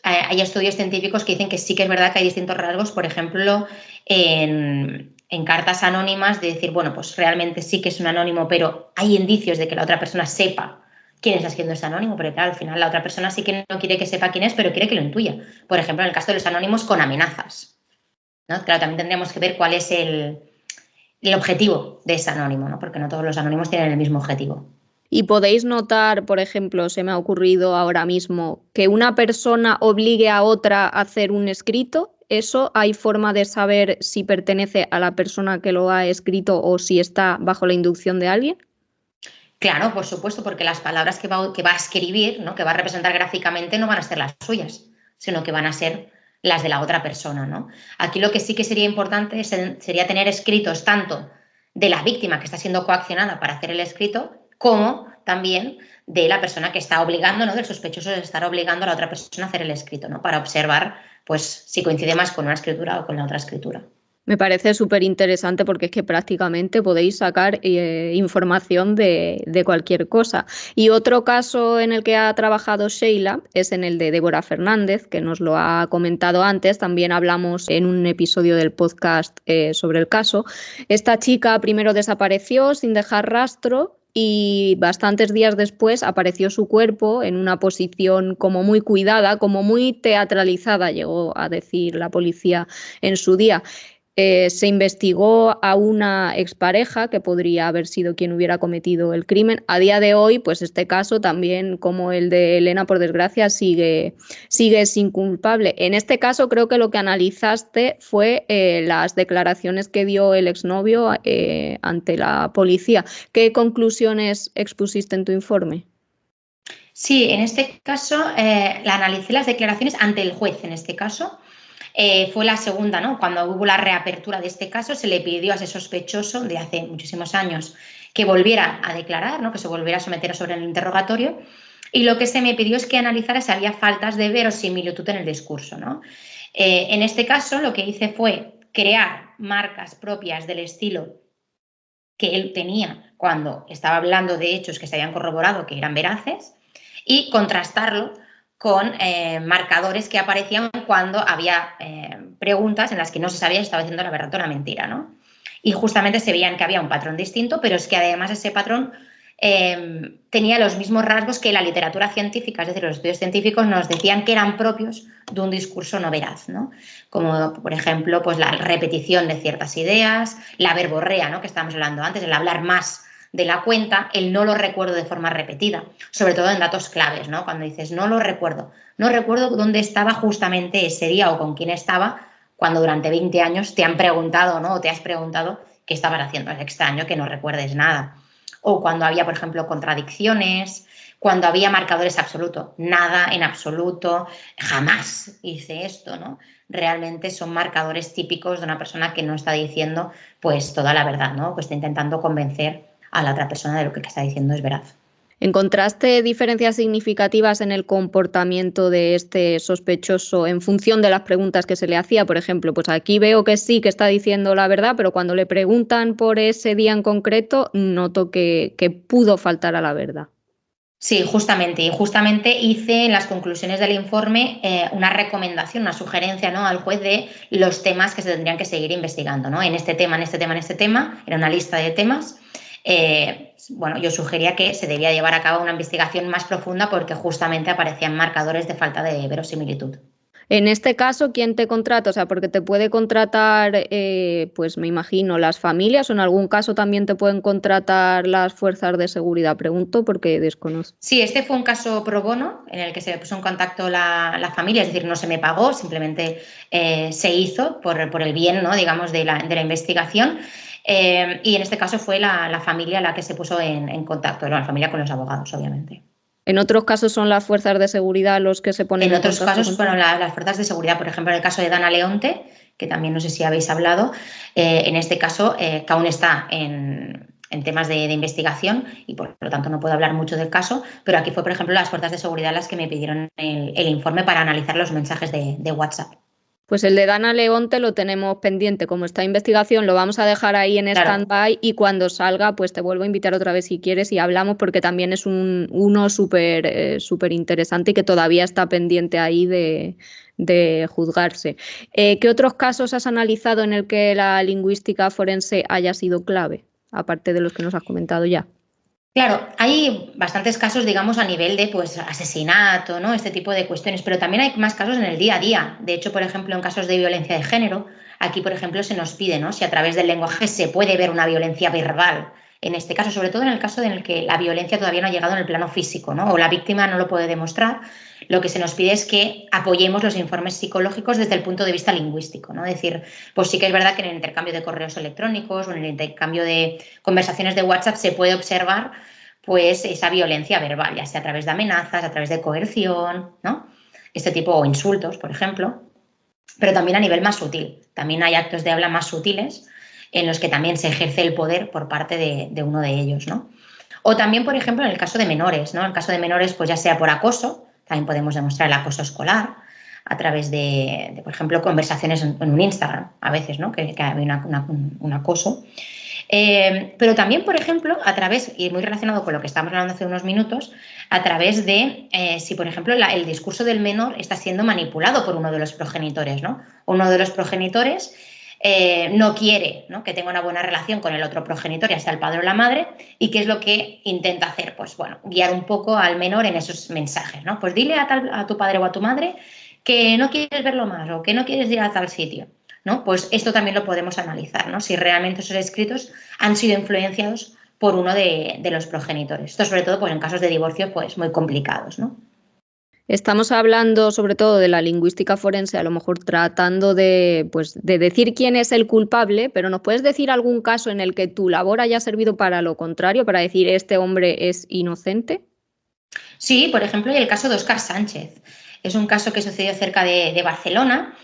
hay estudios científicos que dicen que sí que es verdad que hay distintos rasgos, por ejemplo, en cartas anónimas, de decir, bueno, pues realmente sí que es un anónimo, pero hay indicios de que la otra persona sepa quién está haciendo ese anónimo, porque claro, al final la otra persona sí que no quiere que sepa quién es, pero quiere que lo intuya. Por ejemplo, en el caso de los anónimos con amenazas, ¿no? Claro, también tendríamos que ver cuál es el objetivo de ese anónimo, ¿no?, porque no todos los anónimos tienen el mismo objetivo. Y podéis notar, por ejemplo, se me ha ocurrido ahora mismo, que una persona obligue a otra a hacer un escrito. ¿Eso hay forma de saber si pertenece a la persona que lo ha escrito o si está bajo la inducción de alguien? Claro, por supuesto, porque las palabras que va a escribir, ¿no?, que va a representar gráficamente, no van a ser las suyas, sino que van a ser las de la otra persona, ¿no? Aquí lo que sí que sería importante sería tener escritos tanto de la víctima que está siendo coaccionada para hacer el escrito, como también de la persona que está obligando, ¿no?, del sospechoso de estar obligando a la otra persona a hacer el escrito, ¿no?, para observar pues, si coincide más con una escritura o con la otra escritura. Me parece súper interesante porque es que prácticamente podéis sacar información de cualquier cosa. Y otro caso en el que ha trabajado Sheila es en el de Débora Fernández, que nos lo ha comentado antes. También hablamos en un episodio del podcast sobre el caso. Esta chica primero desapareció sin dejar rastro y bastantes días después apareció su cuerpo en una posición como muy cuidada, como muy teatralizada, llegó a decir la policía en su día. Se investigó a una expareja que podría haber sido quien hubiera cometido el crimen. A día de hoy, pues este caso también, como el de Elena, por desgracia, sigue sin culpable. En este caso, creo que lo que analizaste fue las declaraciones que dio el exnovio ante la policía. ¿Qué conclusiones expusiste en tu informe? Sí, en este caso analicé las declaraciones ante el juez, en este caso. Fue la segunda, ¿no? Cuando hubo la reapertura de este caso, se le pidió a ese sospechoso de hace muchísimos años que volviera a declarar, ¿no?, que se volviera a someter sobre el interrogatorio, y lo que se me pidió es que analizara si había faltas de verosimilitud en el discurso, ¿no? En este caso, lo que hice fue crear marcas propias del estilo que él tenía cuando estaba hablando de hechos que se habían corroborado que eran veraces y contrastarlo con marcadores que aparecían cuando había preguntas en las que no se sabía si estaba diciendo la verdad o la mentira, ¿no? Y justamente se veían que había un patrón distinto, pero es que además ese patrón tenía los mismos rasgos que la literatura científica, es decir, los estudios científicos nos decían que eran propios de un discurso no veraz, ¿no? Como, por ejemplo, pues la repetición de ciertas ideas, la verborrea, ¿no?, que estábamos hablando antes, el hablar más de la cuenta, el no lo recuerdo de forma repetida, sobre todo en datos claves, ¿no? Cuando dices no lo recuerdo, no recuerdo dónde estaba justamente ese día o con quién estaba, cuando durante 20 años te han preguntado, ¿no?, o te has preguntado qué estabas haciendo. Es extraño que no recuerdes nada. O cuando había, por ejemplo, contradicciones, cuando había marcadores absolutos, nada en absoluto, jamás hice esto, ¿no? Realmente son marcadores típicos de una persona que no está diciendo pues toda la verdad, ¿no?, que está intentando convencer a la otra persona de lo que está diciendo es veraz. ¿Encontraste diferencias significativas en el comportamiento de este sospechoso en función de las preguntas que se le hacía? Por ejemplo, pues aquí veo que sí, que está diciendo la verdad, pero cuando le preguntan por ese día en concreto, noto que pudo faltar a la verdad. Sí, justamente. Y justamente hice en las conclusiones del informe una recomendación, una sugerencia, ¿no?, al juez de los temas que se tendrían que seguir investigando, ¿no? En este tema, en este tema, en este tema, era una lista de temas. Bueno, yo sugería que se debía llevar a cabo una investigación más profunda porque justamente aparecían marcadores de falta de verosimilitud. En este caso, ¿quién te contrata? O sea, porque te puede contratar, pues me imagino, las familias o en algún caso también te pueden contratar las fuerzas de seguridad. Pregunto porque desconozco. Sí, este fue un caso pro bono en el que se puso en contacto la familia, es decir, no se me pagó, simplemente se hizo por el bien, ¿no?, digamos, de la investigación. Y en este caso fue la familia la que se puso en contacto, la familia con los abogados, obviamente. En otros casos son las fuerzas de seguridad los que se ponen En en otros contacto casos contigo. fueron las fuerzas de seguridad, por ejemplo, en el caso de Dana Leonte, que también no sé si habéis hablado, en este caso que aún está en temas de investigación y por lo tanto no puedo hablar mucho del caso, pero aquí fue, por ejemplo, las fuerzas de seguridad las que me pidieron el informe para analizar los mensajes de WhatsApp. Pues el de Dana Leonte lo tenemos pendiente, como está investigación, lo vamos a dejar ahí en Claro. stand-by y cuando salga, pues te vuelvo a invitar otra vez si quieres y hablamos porque también es uno súper interesante y que todavía está pendiente ahí de juzgarse. ¿Qué otros casos has analizado en el que la lingüística forense haya sido clave, aparte de los que nos has comentado ya? Claro, hay bastantes casos, digamos, a nivel de pues, asesinato, ¿no?, este tipo de cuestiones, pero también hay más casos en el día a día. De hecho, por ejemplo, en casos de violencia de género, aquí, por ejemplo, se nos pide, ¿no?, si a través del lenguaje se puede ver una violencia verbal. En este caso, sobre todo en el caso en el que la violencia todavía no ha llegado en el plano físico, ¿no?, o la víctima no lo puede demostrar, lo que se nos pide es que apoyemos los informes psicológicos desde el punto de vista lingüístico, ¿no? Es decir, pues sí que es verdad que en el intercambio de correos electrónicos o en el intercambio de conversaciones de WhatsApp se puede observar pues esa violencia verbal, ya sea a través de amenazas, a través de coerción, ¿no?, este tipo, o insultos, por ejemplo, pero también a nivel más sutil. También hay actos de habla más sutiles en los que también se ejerce el poder por parte de uno de ellos, ¿no? O también, por ejemplo, en el caso de menores, ¿no? En el caso de menores, pues ya sea por acoso, también podemos demostrar el acoso escolar a través de por ejemplo, conversaciones en un Instagram, a veces, ¿no?, que había un acoso. Pero también, por ejemplo, a través, y muy relacionado con lo que estábamos hablando hace unos minutos, a través de si, por ejemplo, el discurso del menor está siendo manipulado por uno de los progenitores, ¿no? Uno de los progenitores no quiere, ¿no?, que tenga una buena relación con el otro progenitor, ya sea el padre o la madre, y qué es lo que intenta hacer, pues bueno, guiar un poco al menor en esos mensajes, ¿no? Pues dile a tu padre o a tu madre que no quieres verlo más o que no quieres ir a tal sitio, ¿no? Pues esto también lo podemos analizar, ¿no?, si realmente esos escritos han sido influenciados por uno de los progenitores. Esto sobre todo pues, en casos de divorcio pues, muy complicados, ¿no? Estamos hablando sobre todo de la lingüística forense, a lo mejor tratando de decir quién es el culpable, pero ¿nos puedes decir algún caso en el que tu labor haya servido para lo contrario, para decir este hombre es inocente? Sí, por ejemplo, hay el caso de Óscar Sánchez. Es un caso que sucedió cerca de Barcelona.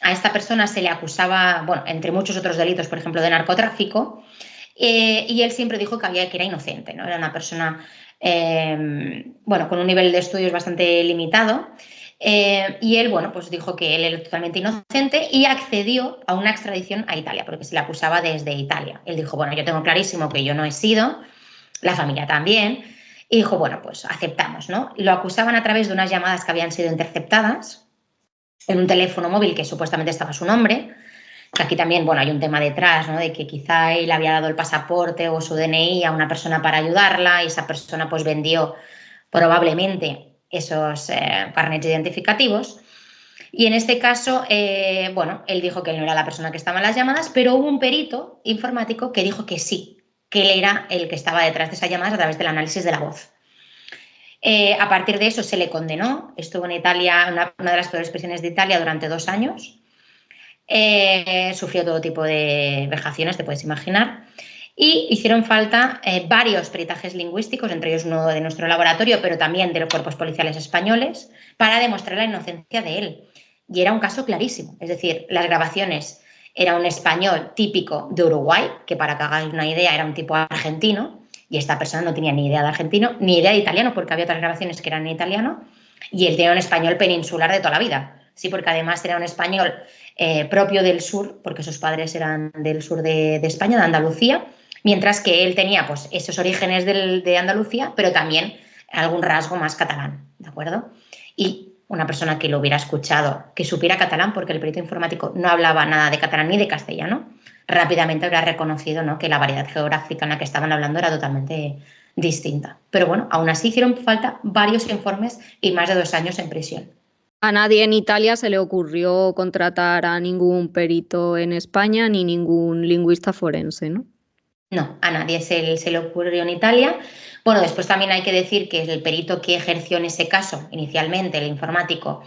A esta persona se le acusaba, bueno, entre muchos otros delitos, por ejemplo, de narcotráfico, y él siempre dijo que era inocente, ¿no? Era una persona bueno, con un nivel de estudios bastante limitado, y él, bueno, pues dijo que él era totalmente inocente y accedió a una extradición a Italia, porque se le acusaba desde Italia. Él dijo, bueno, yo tengo clarísimo que yo no he sido, la familia también, y dijo, bueno, pues aceptamos, ¿no? Lo acusaban a través de unas llamadas que habían sido interceptadas en un teléfono móvil que supuestamente estaba a su nombre. Aquí también, bueno, hay un tema detrás, ¿no?, de que quizá él había dado el pasaporte o su DNI a una persona para ayudarla y esa persona pues vendió probablemente esos carnets identificativos. Y en este caso, bueno, él dijo que él no era la persona que estaba en las llamadas, pero hubo un perito informático que dijo que sí, que él era el que estaba detrás de esas llamadas a través del análisis de la voz. A partir de eso se le condenó, estuvo en Italia, una de las peores prisiones de Italia durante 2 años. Sufrió todo tipo de vejaciones, te puedes imaginar, y hicieron falta varios peritajes lingüísticos, entre ellos uno de nuestro laboratorio, pero también de los cuerpos policiales españoles, para demostrar la inocencia de él. Y era un caso clarísimo, es decir, las grabaciones era un español típico de Uruguay, que para que hagáis una idea era un tipo argentino, y esta persona no tenía ni idea de argentino, ni idea de italiano, porque había otras grabaciones que eran en italiano, y él tenía un español peninsular de toda la vida. Sí, porque además era un español propio del sur, porque sus padres eran del sur de España, de Andalucía, mientras que él tenía pues, esos orígenes de Andalucía, pero también algún rasgo más catalán, ¿de acuerdo? Y una persona que lo hubiera escuchado, que supiera catalán, porque el perito informático no hablaba nada de catalán ni de castellano, rápidamente habría reconocido, ¿no?, que la variedad geográfica en la que estaban hablando era totalmente distinta. Pero bueno, aún así hicieron falta varios informes y más de 2 años en prisión. A nadie en Italia se le ocurrió contratar a ningún perito en España ni ningún lingüista forense, ¿no? No, a nadie se le ocurrió en Italia. Bueno, después también hay que decir que el perito que ejerció en ese caso, inicialmente, el informático,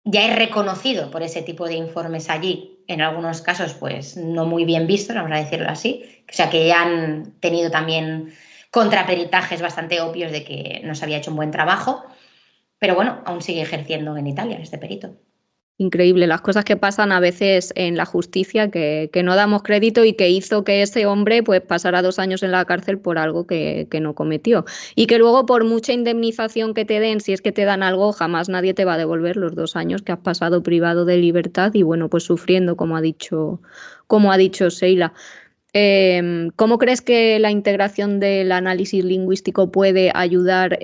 ya es reconocido por ese tipo de informes allí, en algunos casos pues no muy bien vistos, vamos a decirlo así, o sea que ya han tenido también contraperitajes bastante obvios de que no se había hecho un buen trabajo, pero bueno, aún sigue ejerciendo en Italia este perito. Increíble las cosas que pasan a veces en la justicia que no damos crédito y que hizo que ese hombre pues pasara 2 años en la cárcel por algo que no cometió. Y que luego por mucha indemnización que te den, si es que te dan algo, jamás nadie te va a devolver los 2 años que has pasado privado de libertad y bueno, pues sufriendo, como ha dicho Sheila. ¿Cómo crees que la integración del análisis lingüístico puede ayudar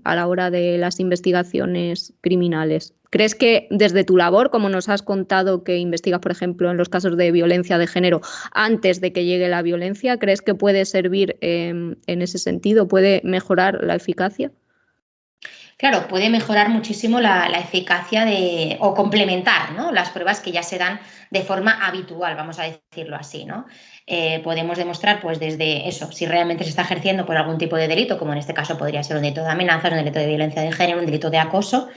a la hora de las investigaciones criminales? ¿Crees que desde tu labor, como nos has contado que investigas, por ejemplo, en los casos de violencia de género, antes de que llegue la violencia, crees que puede servir en ese sentido? ¿Puede mejorar la eficacia? Claro, puede mejorar muchísimo la eficacia o complementar, ¿no?, las pruebas que ya se dan de forma habitual, vamos a decirlo así, ¿no? Podemos demostrar, pues, desde eso, si realmente se está ejerciendo por algún tipo de delito, como en este caso podría ser un delito de amenaza, un delito de violencia de género, un delito de acoso,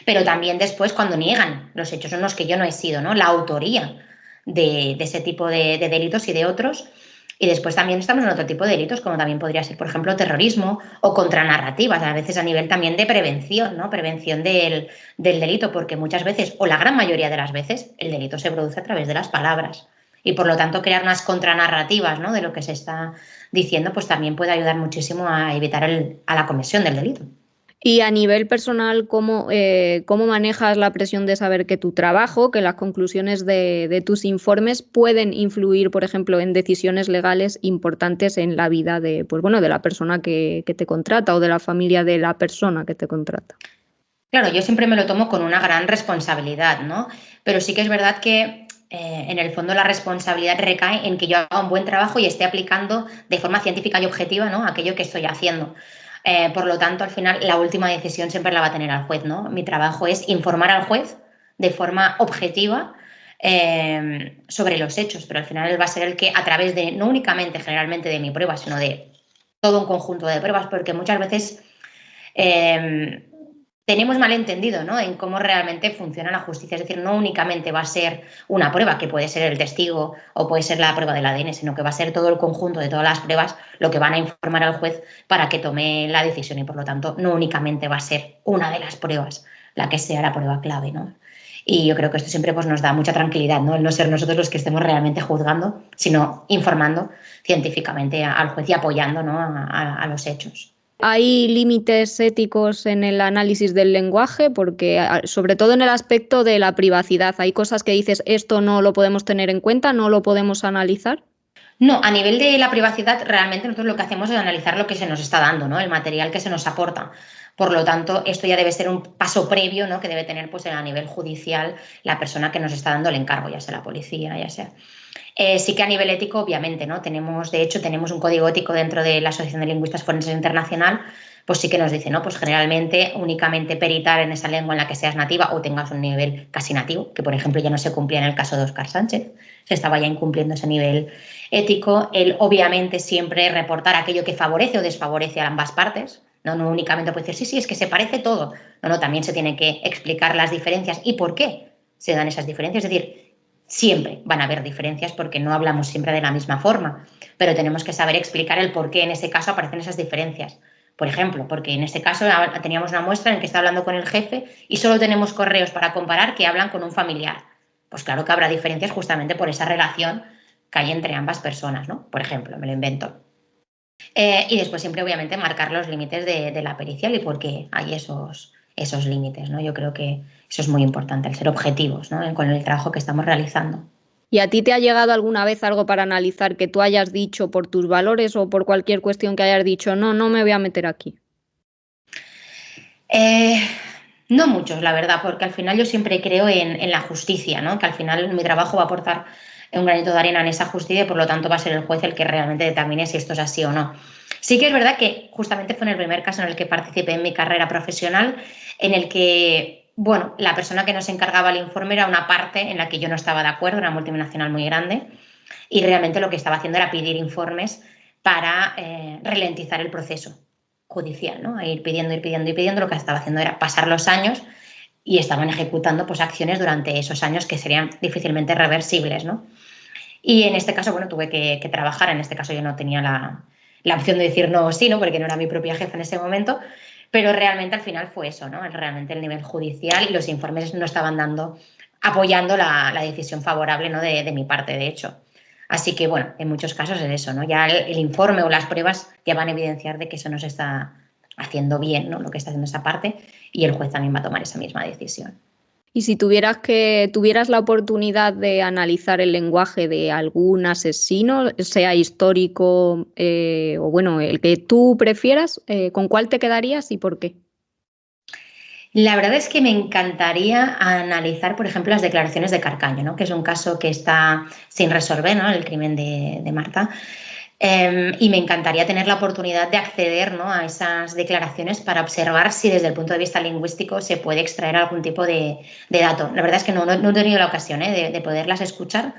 pero también después cuando niegan los hechos en los que yo no he sido, ¿no?, la autoría de ese tipo de delitos y de otros. Y después también estamos en otro tipo de delitos, como también podría ser, por ejemplo, terrorismo o contranarrativas, a veces a nivel también de prevención, ¿no? Prevención del delito, porque muchas veces, o la gran mayoría de las veces, el delito se produce a través de las palabras. Y por lo tanto, crear unas contranarrativas, ¿no?, de lo que se está diciendo, pues también puede ayudar muchísimo a evitar a la comisión del delito. Y a nivel personal, ¿cómo manejas la presión de saber que tu trabajo, que las conclusiones de tus informes pueden influir, por ejemplo, en decisiones legales importantes en la vida pues bueno, de la persona que te contrata o de la familia de la persona que te contrata? Claro, yo siempre me lo tomo con una gran responsabilidad, ¿no? Pero sí que es verdad que en el fondo la responsabilidad recae en que yo haga un buen trabajo y esté aplicando de forma científica y objetiva, ¿no?, aquello que estoy haciendo. Por lo tanto, al final, la última decisión siempre la va a tener el juez, ¿no? Mi trabajo es informar al juez de forma objetiva sobre los hechos, pero al final él va a ser el que, a través de, no únicamente generalmente de mi prueba, sino de todo un conjunto de pruebas, porque muchas veces tenemos malentendido, ¿no?, en cómo realmente funciona la justicia. Es decir, no únicamente va a ser una prueba, que puede ser el testigo o puede ser la prueba del ADN, sino que va a ser todo el conjunto de todas las pruebas lo que van a informar al juez para que tome la decisión y, por lo tanto, no únicamente va a ser una de las pruebas la que sea la prueba clave, ¿no? Y yo creo que esto siempre pues, nos da mucha tranquilidad, ¿no?, el no ser nosotros los que estemos realmente juzgando, sino informando científicamente al juez y apoyando, ¿no?, a los hechos. ¿Hay límites éticos en el análisis del lenguaje? Porque, sobre todo en el aspecto de la privacidad, hay cosas que dices, esto no lo podemos tener en cuenta, no lo podemos analizar. No, a nivel de la privacidad, realmente nosotros lo que hacemos es analizar lo que se nos está dando, ¿no?, el material que se nos aporta. Por lo tanto, esto ya debe ser un paso previo, ¿no?, que debe tener pues, a nivel judicial la persona que nos está dando el encargo, ya sea la policía, ya sea. Sí que a nivel ético, obviamente, ¿no? De hecho, tenemos un código ético dentro de la Asociación de Lingüistas Forenses Internacional, pues sí que nos dice, ¿no?, pues generalmente únicamente peritar en esa lengua en la que seas nativa o tengas un nivel casi nativo, que por ejemplo ya no se cumplía en el caso de Óscar Sánchez, se estaba ya incumpliendo ese nivel ético. El obviamente siempre reportar aquello que favorece o desfavorece a ambas partes, no únicamente puede decir, sí, es que se parece todo. No, también se tiene que explicar las diferencias y por qué se dan esas diferencias. Es decir, siempre van a haber diferencias porque no hablamos siempre de la misma forma, pero tenemos que saber explicar el por qué en ese caso aparecen esas diferencias. Por ejemplo, porque en este caso teníamos una muestra en la que está hablando con el jefe y solo tenemos correos para comparar que hablan con un familiar. Pues claro que habrá diferencias justamente por esa relación que hay entre ambas personas, ¿no? Por ejemplo, me lo invento. Y después siempre, obviamente, marcar los límites de la pericial y por qué hay esos límites, ¿no? Yo creo que eso es muy importante, el ser objetivos, ¿no? Con el trabajo que estamos realizando. ¿Y a ti te ha llegado alguna vez algo para analizar que tú hayas dicho por tus valores o por cualquier cuestión que hayas dicho, no, no me voy a meter aquí? No muchos, la verdad, porque al final yo siempre creo en la justicia, ¿no? Que al final mi trabajo va a aportar un granito de arena en esa justicia y por lo tanto va a ser el juez el que realmente determine si esto es así o no. Sí que es verdad que justamente fue en el primer caso en el que participé en mi carrera profesional, en el que, bueno, la persona que nos encargaba el informe era una parte en la que yo no estaba de acuerdo, una multinacional muy grande, y realmente lo que estaba haciendo era pedir informes para ralentizar el proceso judicial, ¿no? A ir pidiendo, lo que estaba haciendo era pasar los años y estaban ejecutando pues, acciones durante esos años que serían difícilmente reversibles, ¿no? Y en este caso, bueno, tuve que trabajar, en este caso yo no tenía la opción de decir no o sí, ¿no? Porque no era mi propia jefa en ese momento, pero realmente al final fue eso, ¿no? Realmente el nivel judicial y los informes no estaban apoyando la decisión favorable, ¿no? de mi parte, de hecho. Así que, bueno, en muchos casos es eso, ¿no? Ya el informe o las pruebas ya van a evidenciar de que eso no se está haciendo bien, ¿no? Lo que está haciendo esa parte, y el juez también va a tomar esa misma decisión. Y si tuvieras la oportunidad de analizar el lenguaje de algún asesino, sea histórico o bueno, el que tú prefieras, ¿con cuál te quedarías y por qué? La verdad es que me encantaría analizar, por ejemplo, las declaraciones de Carcaño, ¿no? Que es un caso que está sin resolver, ¿no? El crimen de Marta. Y me encantaría tener la oportunidad de acceder, ¿no? A esas declaraciones para observar si desde el punto de vista lingüístico se puede extraer algún tipo de dato. La verdad es que no he tenido la ocasión, de poderlas escuchar,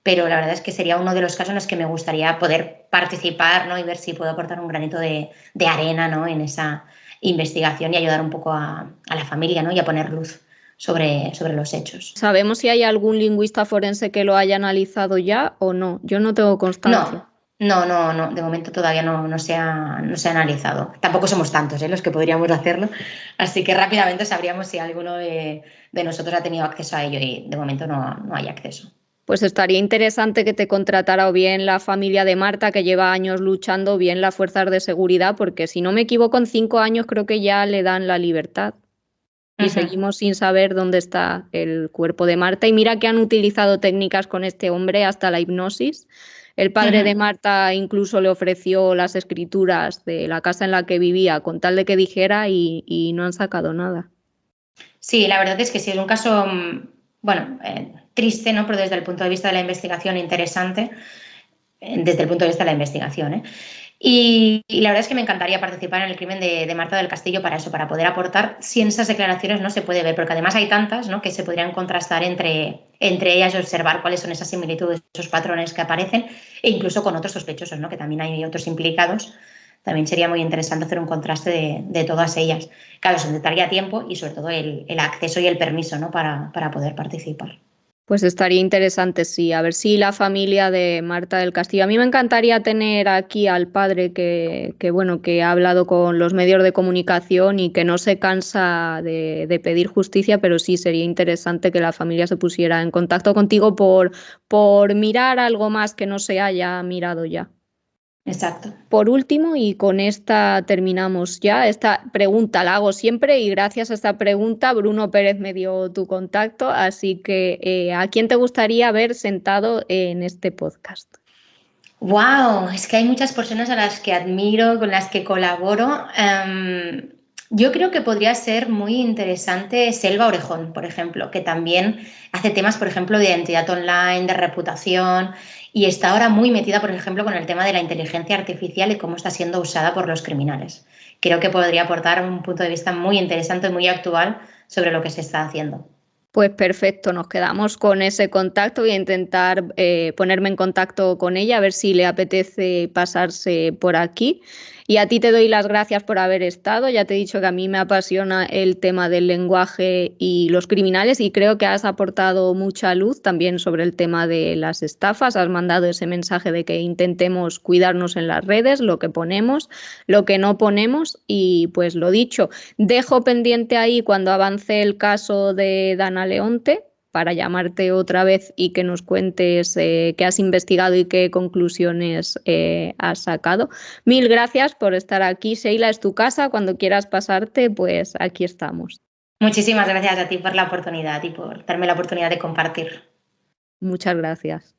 pero la verdad es que sería uno de los casos en los que me gustaría poder participar, ¿no? Y ver si puedo aportar un granito de arena, ¿no? En esa investigación y ayudar un poco a la familia, ¿no? Y a poner luz sobre los hechos. ¿Sabemos si hay algún lingüista forense que lo haya analizado ya o no? Yo no tengo constancia. No, de momento todavía no se ha analizado. Tampoco somos tantos los que podríamos hacerlo, así que rápidamente sabríamos si alguno de nosotros ha tenido acceso a ello y de momento no hay acceso. Pues estaría interesante que te contratara o bien la familia de Marta, que lleva años luchando, o bien las fuerzas de seguridad, porque si no me equivoco, en 5 años creo que ya le dan la libertad. Y seguimos sin saber dónde está el cuerpo de Marta. Y mira que han utilizado técnicas con este hombre, hasta la hipnosis. El padre de Marta incluso le ofreció las escrituras de la casa en la que vivía con tal de que dijera y no han sacado nada. Sí, la verdad es que sí, es un caso, bueno, triste, ¿no? Pero desde el punto de vista de la investigación interesante, desde el punto de vista de la investigación, Y la verdad es que me encantaría participar en el crimen de Marta del Castillo para eso, para poder aportar si en esas declaraciones no se puede ver, porque además hay tantas, ¿no? Que se podrían contrastar entre ellas y observar cuáles son esas similitudes, esos patrones que aparecen, e incluso con otros sospechosos, ¿no? Que también hay otros implicados. También sería muy interesante hacer un contraste de todas ellas. Claro, se necesitaría tiempo y sobre todo el acceso y el permiso, ¿no? para poder participar. Pues estaría interesante, sí, a ver si la familia de Marta del Castillo. A mí me encantaría tener aquí al padre bueno, que ha hablado con los medios de comunicación y que no se cansa de pedir justicia, pero sí sería interesante que la familia se pusiera en contacto contigo por mirar algo más que no se haya mirado ya. Exacto. Por último, y con esta terminamos ya, esta pregunta la hago siempre y gracias a esta pregunta Bruno Pérez me dio tu contacto, así que ¿a quién te gustaría ver sentado en este podcast? ¡Wow! Es que hay muchas personas a las que admiro, con las que colaboro. Yo creo que podría ser muy interesante Selva Orejón, por ejemplo, que también hace temas, por ejemplo, de identidad online, de reputación, y está ahora muy metida, por ejemplo, con el tema de la inteligencia artificial y cómo está siendo usada por los criminales. Creo que podría aportar un punto de vista muy interesante y muy actual sobre lo que se está haciendo. Pues perfecto, nos quedamos con ese contacto. Voy a intentar ponerme en contacto con ella, a ver si le apetece pasarse por aquí. Y a ti te doy las gracias por haber estado. Ya te he dicho que a mí me apasiona el tema del lenguaje y los criminales y creo que has aportado mucha luz también sobre el tema de las estafas. Has mandado ese mensaje de que intentemos cuidarnos en las redes, lo que ponemos, lo que no ponemos y pues lo dicho. Dejo pendiente ahí cuando avance el caso de Dana Leonte para llamarte otra vez y que nos cuentes qué has investigado y qué conclusiones has sacado. Mil gracias por estar aquí, Sheila, es tu casa, cuando quieras pasarte, pues aquí estamos. Muchísimas gracias a ti por la oportunidad y por darme la oportunidad de compartir. Muchas gracias.